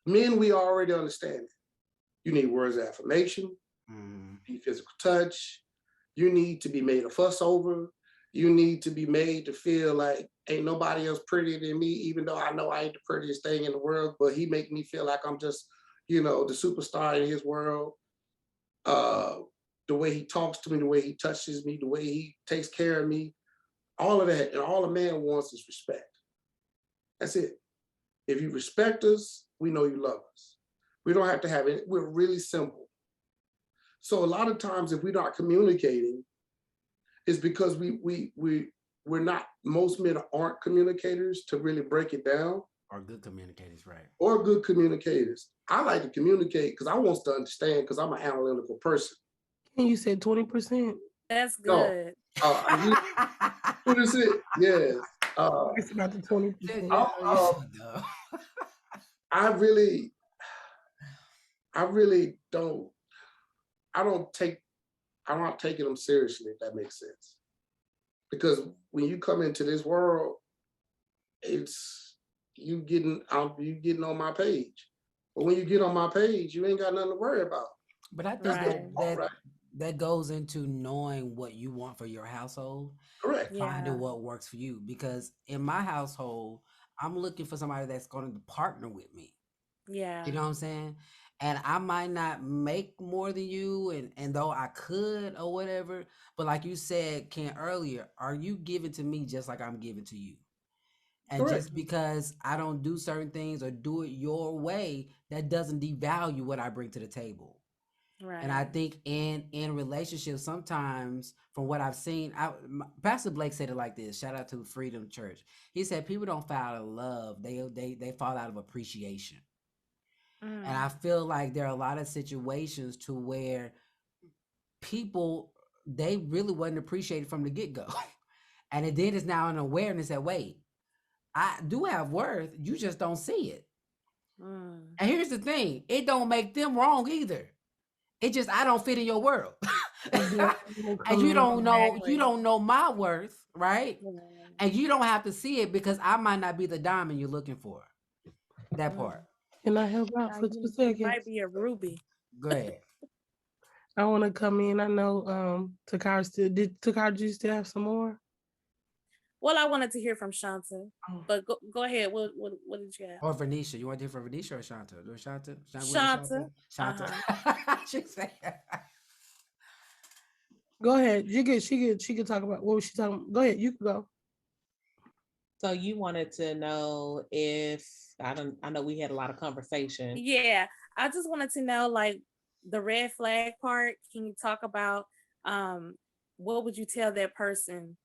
Men, we already understand it. You need words of affirmation, you need physical touch, you need to be made a fuss over, you need to be made to feel like ain't nobody else prettier than me, even though I know I ain't the prettiest thing in the world, but he make me feel like I'm just, the superstar in his world. The way he talks to me, the way he touches me, the way he takes care of me, all of that. And all a man wants is respect. That's it. If you respect us, we know you love us. We don't have to have it. We're really simple. So a lot of times if we're not communicating, it's because we're not, most men aren't communicators to really break it down. Or good communicators, right? Or good communicators. I like to communicate because I want to understand, because I'm an analytical person. And you said 20%? That's good. No, what is it? Yes. It's about the 20%. I really don't. I'm not taking them seriously, if that makes sense. Because when you come into this world, it's you getting on my page. But when you get on my page, you ain't got nothing to worry about. But I think that goes into knowing what you want for your household. Correct. Finding what works for you. Because in my household, I'm looking for somebody that's going to partner with me. Yeah. You know what I'm saying? And I might not make more than you, and though I could or whatever, but like you said, Ken, earlier, are you giving to me just like I'm giving to you? And Correct. just because I don't do certain things or do it your way, that doesn't devalue what I bring to the table. Right. And I think in relationships, sometimes from what I've seen, Pastor Blake said it like this. Shout out to Freedom Church. He said people don't fall out of love; they fall out of appreciation. And I feel like there are a lot of situations to where people, they really wasn't appreciated from the get-go. And it then is now an awareness that, wait, I do have worth, you just don't see it. And here's the thing, it don't make them wrong either. It just, I don't fit in your world. And you don't know my worth, right? And you don't have to see it because I might not be the diamond you're looking for. That part. Can I help out for 2 seconds? You might be a ruby. Go ahead. I want to come in. I know Takara do you still have some more? Well, I wanted to hear from Shanta, Oh. but go ahead. What did you have? Or Venetia. You want to hear from Venetia or Shanta? Do Shanta? Shanta. Shanta. She said. Go ahead. She could talk about what was she talking about. Go ahead. You can go. So you wanted to know if I know we had a lot of conversation. Yeah, I just wanted to know, like, the red flag part. Can you talk about what would you tell that person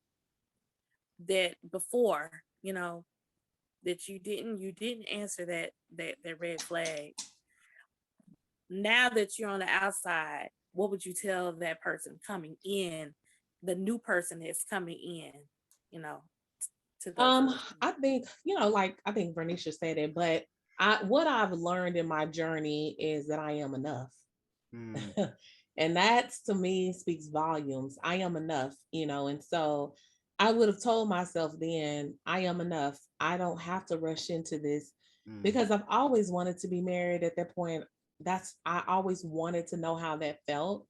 that before, that you didn't answer that red flag. Now that you're on the outside, what would you tell that person coming in, the new person that's coming in, to go to the I think, like I think Bernicia said it, but what I've learned in my journey is that I am enough. And that to me speaks volumes. I am enough, and so I would have told myself then, I am enough. I don't have to rush into this because I've always wanted to be married at that point. I always wanted to know how that felt.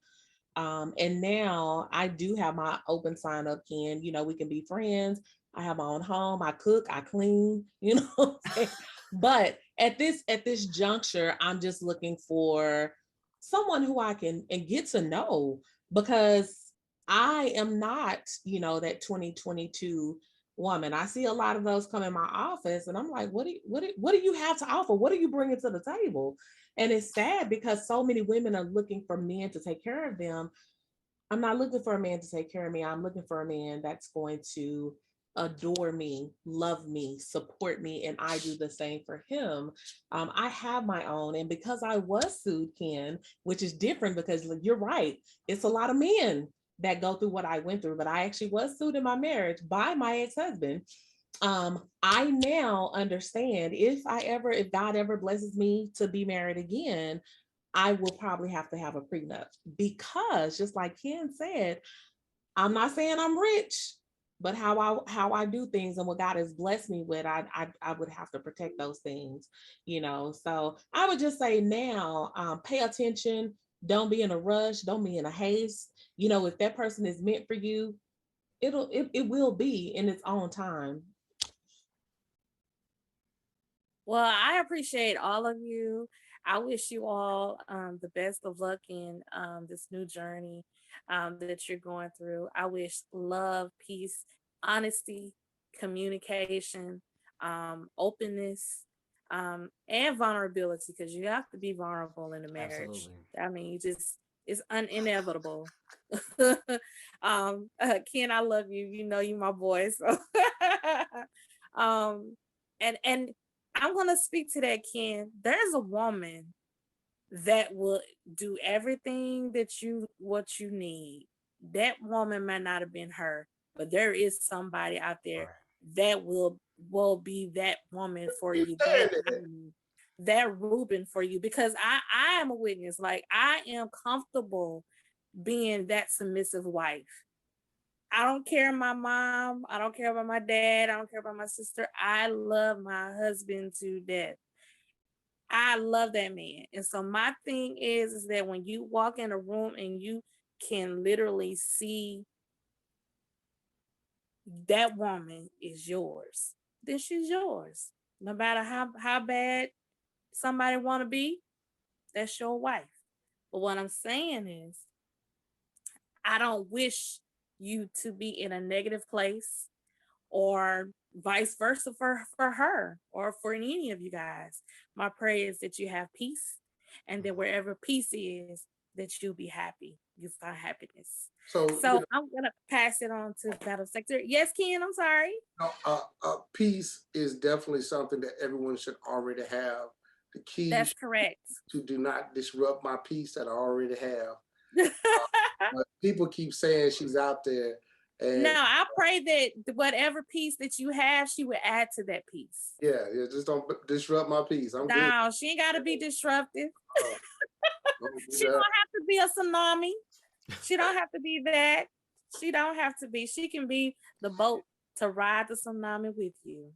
And now I do have my open sign up, Ken. We can be friends. I have my own home. I cook, I clean, But at this juncture, I'm just looking for someone who I can and get to know, because I am not, that 2022 woman. I see a lot of those come in my office and I'm like, what do you have to offer? What are you bringing to the table? And it's sad because so many women are looking for men to take care of them. I'm not looking for a man to take care of me. I'm looking for a man that's going to adore me, love me, support me, and I do the same for him. I have my own, and because I was sued, Ken, which is different because you're right, it's a lot of men that go through what I went through, but I actually was sued in my marriage by my ex-husband. I now understand if God ever blesses me to be married again, I will probably have to have a prenup, because just like Ken said, I'm not saying I'm rich, but how I do things and what God has blessed me with, I would have to protect those things, So I would just say now, pay attention. Don't be in a rush. Don't be in a haste. If that person is meant for you, it will be in its own time. Well, I appreciate all of you. I wish you all the best of luck in this new journey that you're going through. I wish love, peace, honesty, communication, openness, and vulnerability, because you have to be vulnerable in a marriage. Absolutely. I mean, it's inevitable. Ken, I love you. You my boy. So, and I'm going to speak to that, Ken. There's a woman that will do everything what you need. That woman might not have been her, but there is somebody out there that will be that woman for you, that Reuben for you, because I am a witness. Like, I am comfortable being that submissive wife. I don't care my mom. I don't care about my dad. I don't care about my sister. I love my husband to death. I love that man. And so my thing is that when you walk in a room and you can literally see that woman is yours, then she's yours. No matter how bad somebody want to be, that's your wife. But what I'm saying is, I don't wish you to be in a negative place, or vice versa for her or for any of you guys. My prayer is that you have peace, and that wherever peace is, that you'll be happy. You find happiness. So I'm gonna pass it on to Battle Sector. Yes, Ken, I'm sorry. Peace is definitely something that everyone should already have. The key, that's correct, to do not disrupt my peace that I already have. But people keep saying she's out there. And no, I pray that whatever peace that you have, she would add to that peace. Yeah, just don't disrupt my peace. No, good. She ain't got to be disruptive. She don't have to be a tsunami. She don't have to be that. She don't have to be. She can be the boat to ride the tsunami with you.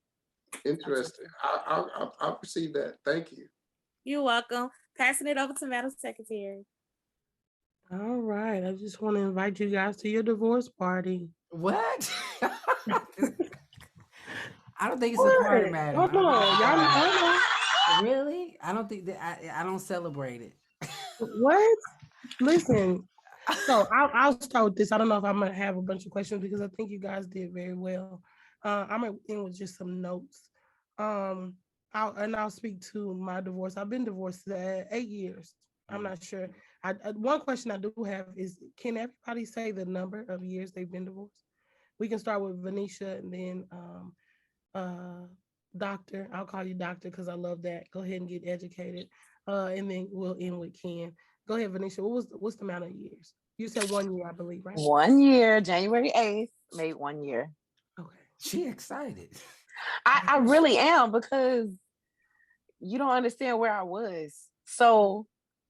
Interesting. I'll receive that. Thank you. You're welcome. Passing it over to Madam Secretary. All right. I just want to invite you guys to your divorce party. What? I don't think it's a party, What? madam. I Hold don't think on, it's a y'all. party. Hold on. Really? I don't think that I don't celebrate it. What? Listen. So I'll start with this. I don't know if I'm gonna have a bunch of questions because I think you guys did very well. I'm gonna end with just some notes. Um, I'll speak to my divorce. I've been divorced 8 years. I'm not sure. One question I do have is, can everybody say the number of years they've been divorced? We can start with Venetia and then uh, Doctor. I'll call you Doctor because I love that. Go ahead and get educated. And then we'll end with Ken. Go ahead, Venetia. What's the amount of years? You said 1 year, I believe, right? 1 year, January 8th, made 1 year. Okay. She excited. I really am, because you don't understand where I was. So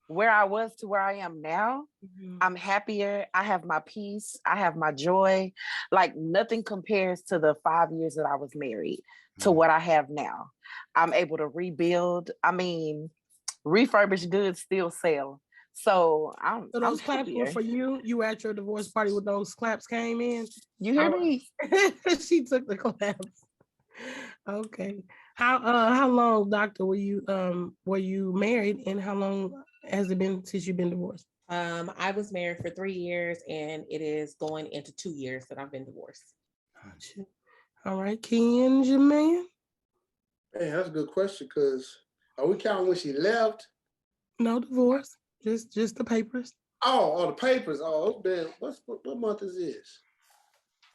where I was to where I am now, I'm happier. I have my peace. I have my joy. Like, nothing compares to the 5 years that I was married to what I have now. I'm able to rebuild. I mean, refurbished goods still sell. So I'm those claps were happier. for you. You were at your divorce party when those claps came in. You hear me? She took the claps. Okay. How long, Doctor, were you married, and how long has it been since you've been divorced? I was married for 3 years, and it is going into 2 years that I've been divorced. Gotcha. All right, Ken, your man. Man, that's a good question, because are we counting when she left? No divorce, just the papers. Oh, the papers. Oh, it's been, what month is this?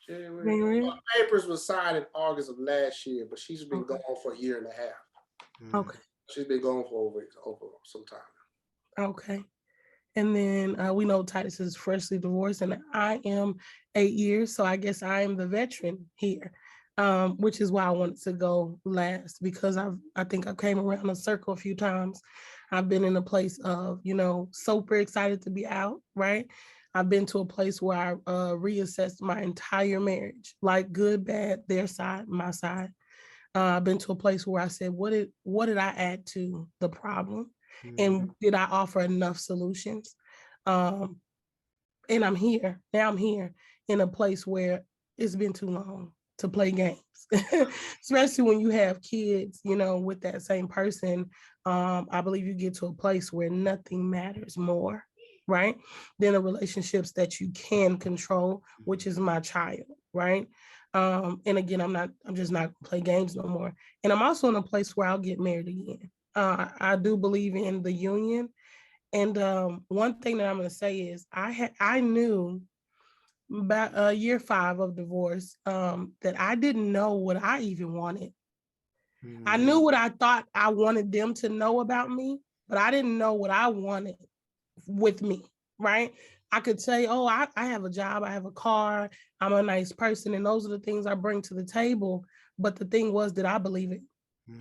January. January. The papers was signed in August of last year, but she's been Okay. gone for a year and a half. Okay. She's been gone for over some time. Okay. And then we know Titus is freshly divorced, and I am 8 years, so I guess I am the veteran here, which is why I wanted to go last, because I think I came around a circle a few times. I've been in a place of, super excited to be out, right? I've been to a place where I reassessed my entire marriage, like good, bad, their side, my side. I've been to a place where I said, what did I add to the problem? And did I offer enough solutions? And I'm here. Now I'm here in a place where it's been too long to play games, especially when you have kids, with that same person. I believe you get to a place where nothing matters more, right, than the relationships that you can control, which is my child, right? And again, I'm just not gonna play games no more. And I'm also in a place where I'll get married again. I do believe in the union. And one thing that I'm going to say is I knew about year 5 of divorce that I didn't know what I even wanted. I knew what I thought I wanted them to know about me, but I didn't know what I wanted with me, right? I could say, oh, I have a job, I have a car, I'm a nice person, and those are the things I bring to the table. But the thing was, did I believe it?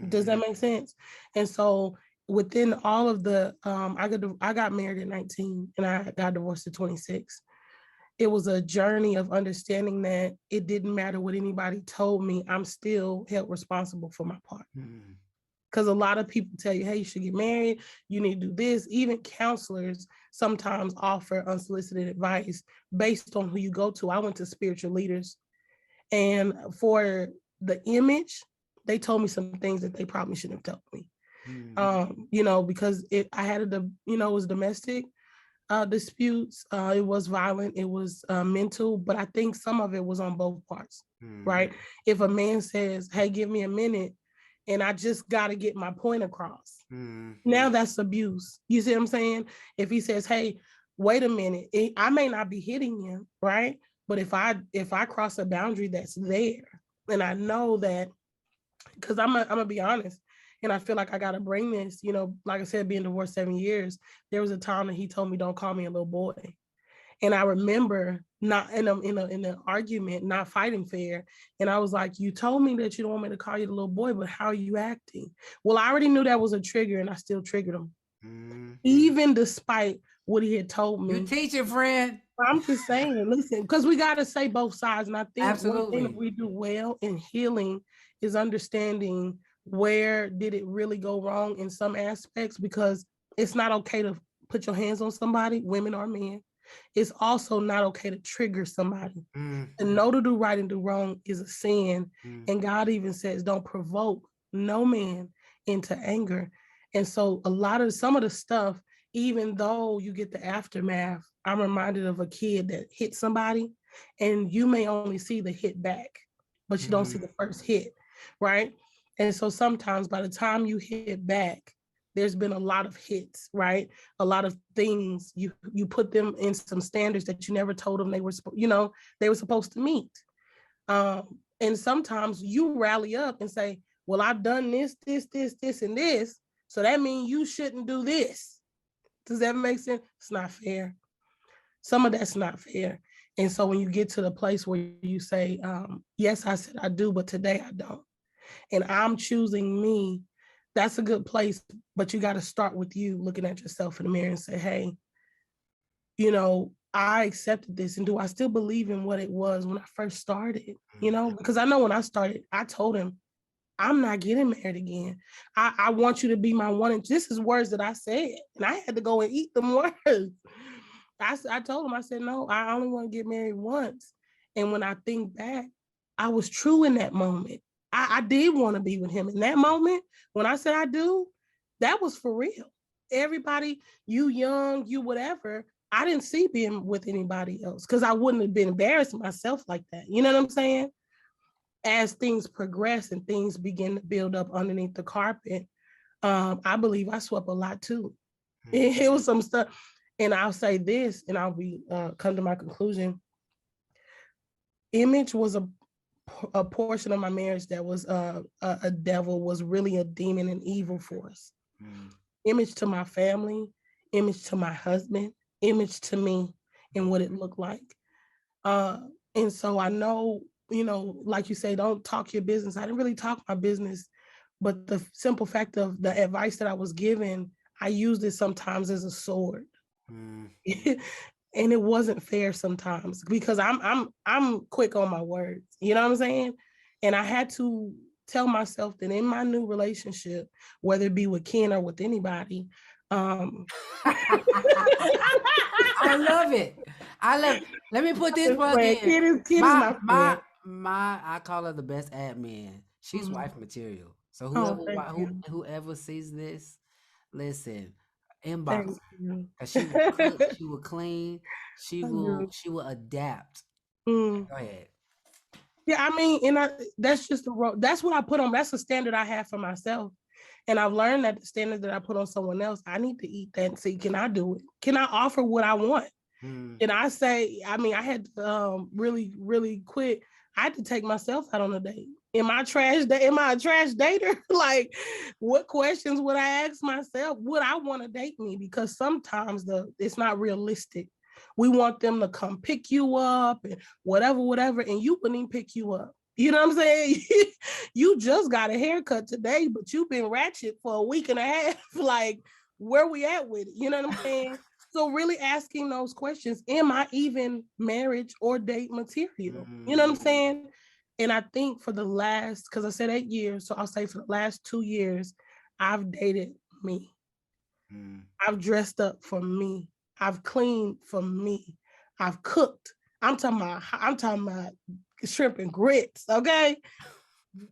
Does that make sense? And so within all of the, I got married at 19 and I got divorced at 26. It was a journey of understanding that it didn't matter what anybody told me. I'm still held responsible for my part. Because a lot of people tell you, hey, you should get married, you need to do this. Even counselors sometimes offer unsolicited advice based on who you go to. I went to spiritual leaders, and for the image, they told me some things that they probably shouldn't have told me. Because I had it was domestic disputes. It was violent. It was mental, but I think some of it was on both parts, right? If a man says, hey, give me a minute, and I just got to get my point across, now that's abuse. You see what I'm saying? If he says, hey, wait a minute, I may not be hitting him, right? But if I cross a boundary that's there, and I know that, because I'm gonna be honest, and I feel like I gotta bring this, like I said, being divorced 7 years, there was a time that he told me, don't call me a little boy. And I remember not in an argument, not fighting fair. And I was like, you told me that you don't want me to call you the little boy, but how are you acting? Well, I already knew that was a trigger, and I still triggered him. Even despite what he had told me. You teaching, friend. I'm just saying, listen, because we got to say both sides. And I think one thing that we do well in healing is understanding where did it really go wrong in some aspects, because it's not okay to put your hands on somebody, women or men, It's also not okay to trigger somebody. Mm, To know to do right and do wrong is a sin. mm, And God even says, don't provoke no man into anger. And so some of the stuff, even though you get the aftermath, I'm reminded of a kid that hit somebody and you may only see the hit back, but you don't see the first hit, right? And so sometimes by the time you hit back, there's been a lot of hits, right? A lot of things you put them in some standards that you never told them they were, they were supposed to meet. And sometimes you rally up and say, well, I've done this, and this. So that means you shouldn't do this. Does that make sense? It's not fair. Some of that's not fair. And so when you get to the place where you say, yes, I said I do, but today I don't. And I'm choosing me, that's a good place. But you got to start with you looking at yourself in the mirror and say, hey, I accepted this. And do I still believe in what it was when I first started? Because I know when I started, I told him, I'm not getting married again. I want you to be my one. And this is words that I said. And I had to go and eat them words. I told him, I said, no, I only want to get married once. And when I think back, I was true in that moment. I did want to be with him in that moment. When I said I do, that was for real. Everybody, you young, you whatever, I didn't see being with anybody else because I wouldn't have been embarrassing myself like that. You know what I'm saying? As things progress and things begin to build up underneath the carpet, I believe I swept a lot too. It was some stuff. And I'll say this, and I'll be come to my conclusion. Image was a portion of my marriage that was a devil, was really a demon and evil force. Image to my family, image to my husband, image to me and what it looked like. And so I know, like you say, don't talk your business. I didn't really talk my business, but the simple fact of the advice that I was given, I used it sometimes as a sword. And it wasn't fair sometimes because I'm quick on my words. You know what I'm saying? And I had to tell myself that in my new relationship, whether it be with Ken or with anybody, I love it. Let me put this plug in. Ken is my friend. I call her the best admin. She's wife material. So whoever sees this, listen, inbox her. Cause she will cook, she will clean, she will adapt. Go ahead. Yeah, I mean, and that's just that's what I put on. That's a standard I have for myself. And I've learned that the standard that I put on someone else, I need to eat that and see, can I do it? Can I offer what I want? And I say, I mean, I had to really, really quick. I had to take myself out on a date. Am I a trash dater? Like, what questions would I ask myself? Would I want to date me? Because sometimes it's not realistic. We want them to come pick you up and whatever, and you wouldn't even pick you up. You know what I'm saying? You just got a haircut today, but you've been ratchet for a week and a half. Like, where we at with it? You know what I'm saying? So really asking those questions, am I even marriage or date material? You know what I'm saying? And I think for the last, because I said 8 years, so I'll say for the last 2 years, I've dated me. I've dressed up for me. I've cleaned for me. I've cooked. I'm talking about shrimp and grits, okay?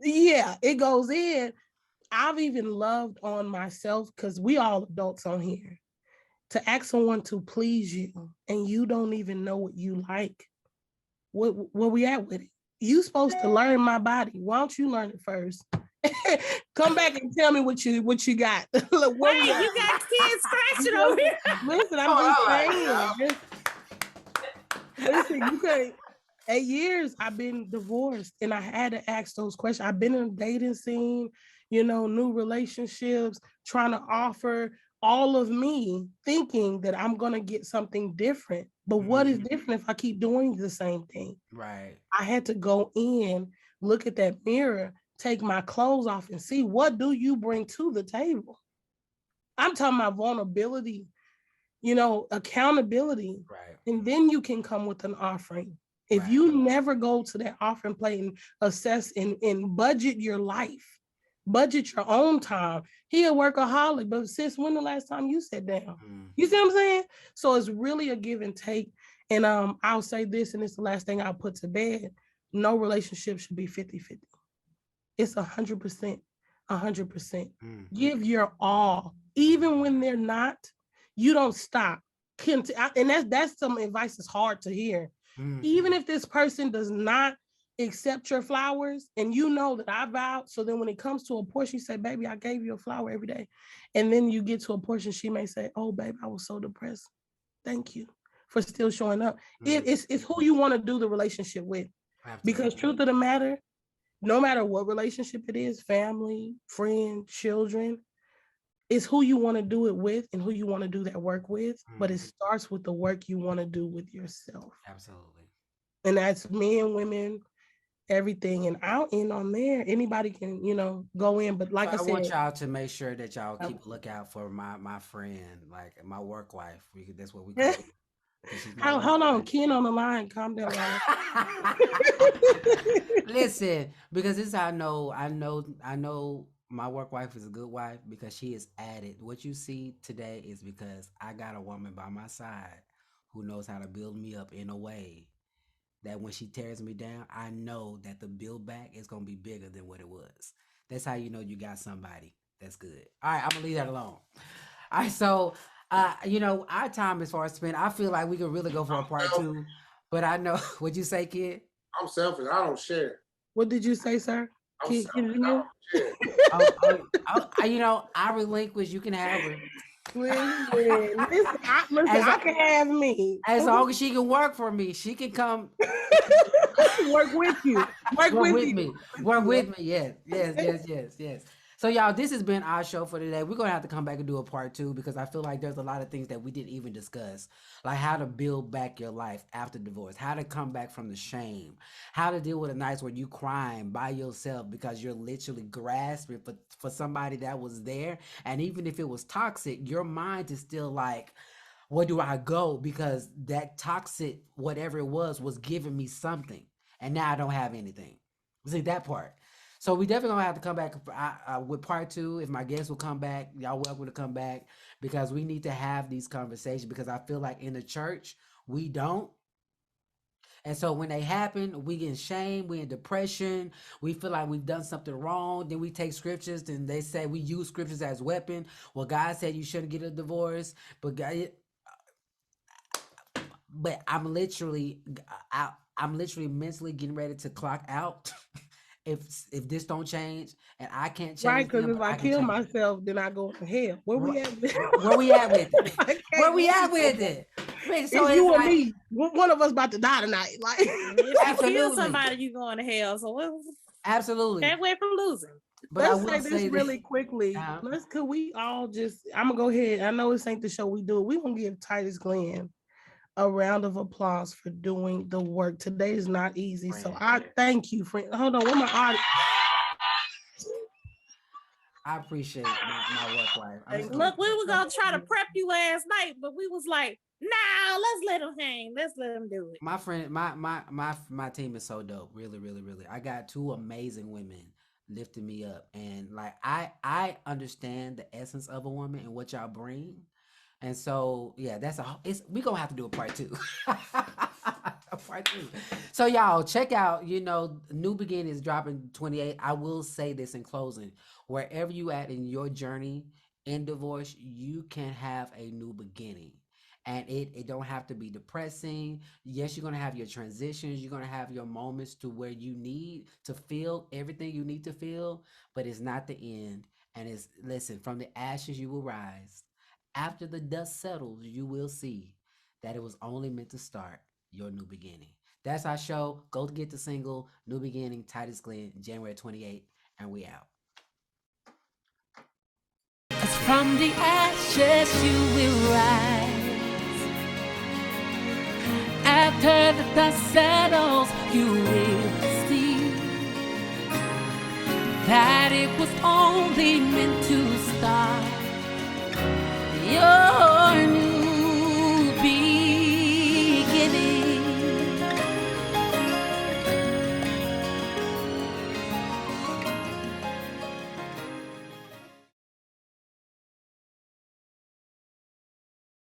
Yeah, it goes in. I've even loved on myself because we all adults on here. To ask someone to please you and you don't even know what you like, where we at with it? You supposed to learn my body. Why don't you learn it first? Come back and tell me what you got. Look, Wait, you got kids scratching over here. Listen, I'm just saying. Listen, you can't. 8 years I've been divorced and I had to ask those questions. I've been in a dating scene, new relationships, trying to offer all of me, thinking that I'm going to get something different. But what is different if I keep doing the same thing? Right. I had to go in, look at that mirror, take my clothes off and see, what do you bring to the table? I'm talking about vulnerability, accountability. Right. And then you can come with an offering. If you never go to that offering plate and assess and budget your life, Budget your own time. He a workaholic, but since when the last time you sat down? Mm. You see what I'm saying? So it's really a give and take. And I'll say this, and it's the last thing I'll put to bed. No relationship should be 50-50. It's 100%, 100%. Mm. Give your all. Even when they're not, you don't stop. And that's some advice that's hard to hear. Mm. Even if this person does not accept your flowers, and you know that I vowed, so then when it comes to a portion, you say, baby, I gave you a flower every day. And then you get to a portion, she may say, oh, baby, I was so depressed. Thank you for still showing up. It's who you want to do the relationship with. Absolutely. Because truth of the matter, no matter what relationship it is, family, friend, children, it's who you want to do it with and who you want to do that work with. But it starts with the work you want to do with yourself. Absolutely. And that's men, women, everything. And I'll end on there. Anybody can, go in. But like I said, want y'all to make sure that y'all keep a lookout for my friend, like my work wife. That's what we call it. Hold on, Ken on the line. Calm down. Listen, because this is how I know my work wife is a good wife, because she is added. What you see today is because I got a woman by my side who knows how to build me up in a way that when she tears me down, I know that the build back is going to be bigger than what it was. That's how you know you got somebody that's good. All right, I'm going to leave that alone. All right, so, our time is far spent. I feel like we could really go for a part 2, but I know, what'd you say, kid? I'm selfish. I don't share. What did you say, sir? I'm selfish. I don't share. I relinquish. You can have her. Listen, I can have me. As long as she can work for me, she can come work with you. Work with me. Work with me. Yes. So y'all, this has been our show for today. We're gonna have to come back and do a part 2, because I feel like there's a lot of things that we didn't even discuss, like how to build back your life after divorce, how to come back from the shame, how to deal with a nights where you crying by yourself because you're literally grasping for somebody that was there, and even if it was toxic, your mind is still like, where do I go? Because that toxic whatever it was giving me something, and now I don't have anything. See that part. So we definitely gonna have to come back with part 2. If my guests will come back, y'all welcome to come back, because we need to have these conversations, because I feel like in the church, we don't. And so when they happen, we get in shame, we in depression, we feel like we've done something wrong. Then we take scriptures and they say we use scriptures as weapon. Well, God said you shouldn't get a divorce, but I'm literally mentally getting ready to clock out. If this don't change, and I can't change, right? Because if I kill myself, then I go to hell. Where we at? Where we at with it? Where we at with it? So it's you and me. One of us about to die tonight. Like, if you kill somebody, you going to hell. So absolutely can't wait from losing. But let's say this really quickly. Could we all just? I'm gonna go ahead. I know this ain't the show we do. We gonna give Titus Glenn a round of applause for doing the work. Today is not easy. So I thank you, friend. Hold on, where my audience? I appreciate my work wife. Look, we were gonna try to prep you last night, but we was like, nah, let's let him hang. Let's let him do it. My friend, my team is so dope. Really, really, really. I got 2 amazing women lifting me up. And like I understand the essence of a woman and what y'all bring. And so, yeah, we gonna have to do a part 2. A part 2. So y'all check out, New Beginnings dropping 28. I will say this in closing, wherever you at in your journey in divorce, you can have a new beginning. And it don't have to be depressing. Yes, you're gonna have your transitions, you're gonna have your moments to where you need to feel everything you need to feel, but it's not the end. And listen, from the ashes you will rise. After the dust settles, you will see that it was only meant to start your new beginning. That's our show. Go get the single, New Beginning, Titus Glenn, January 28th, and we out. As from the ashes you will rise. After the dust settles, you will see that it was only meant to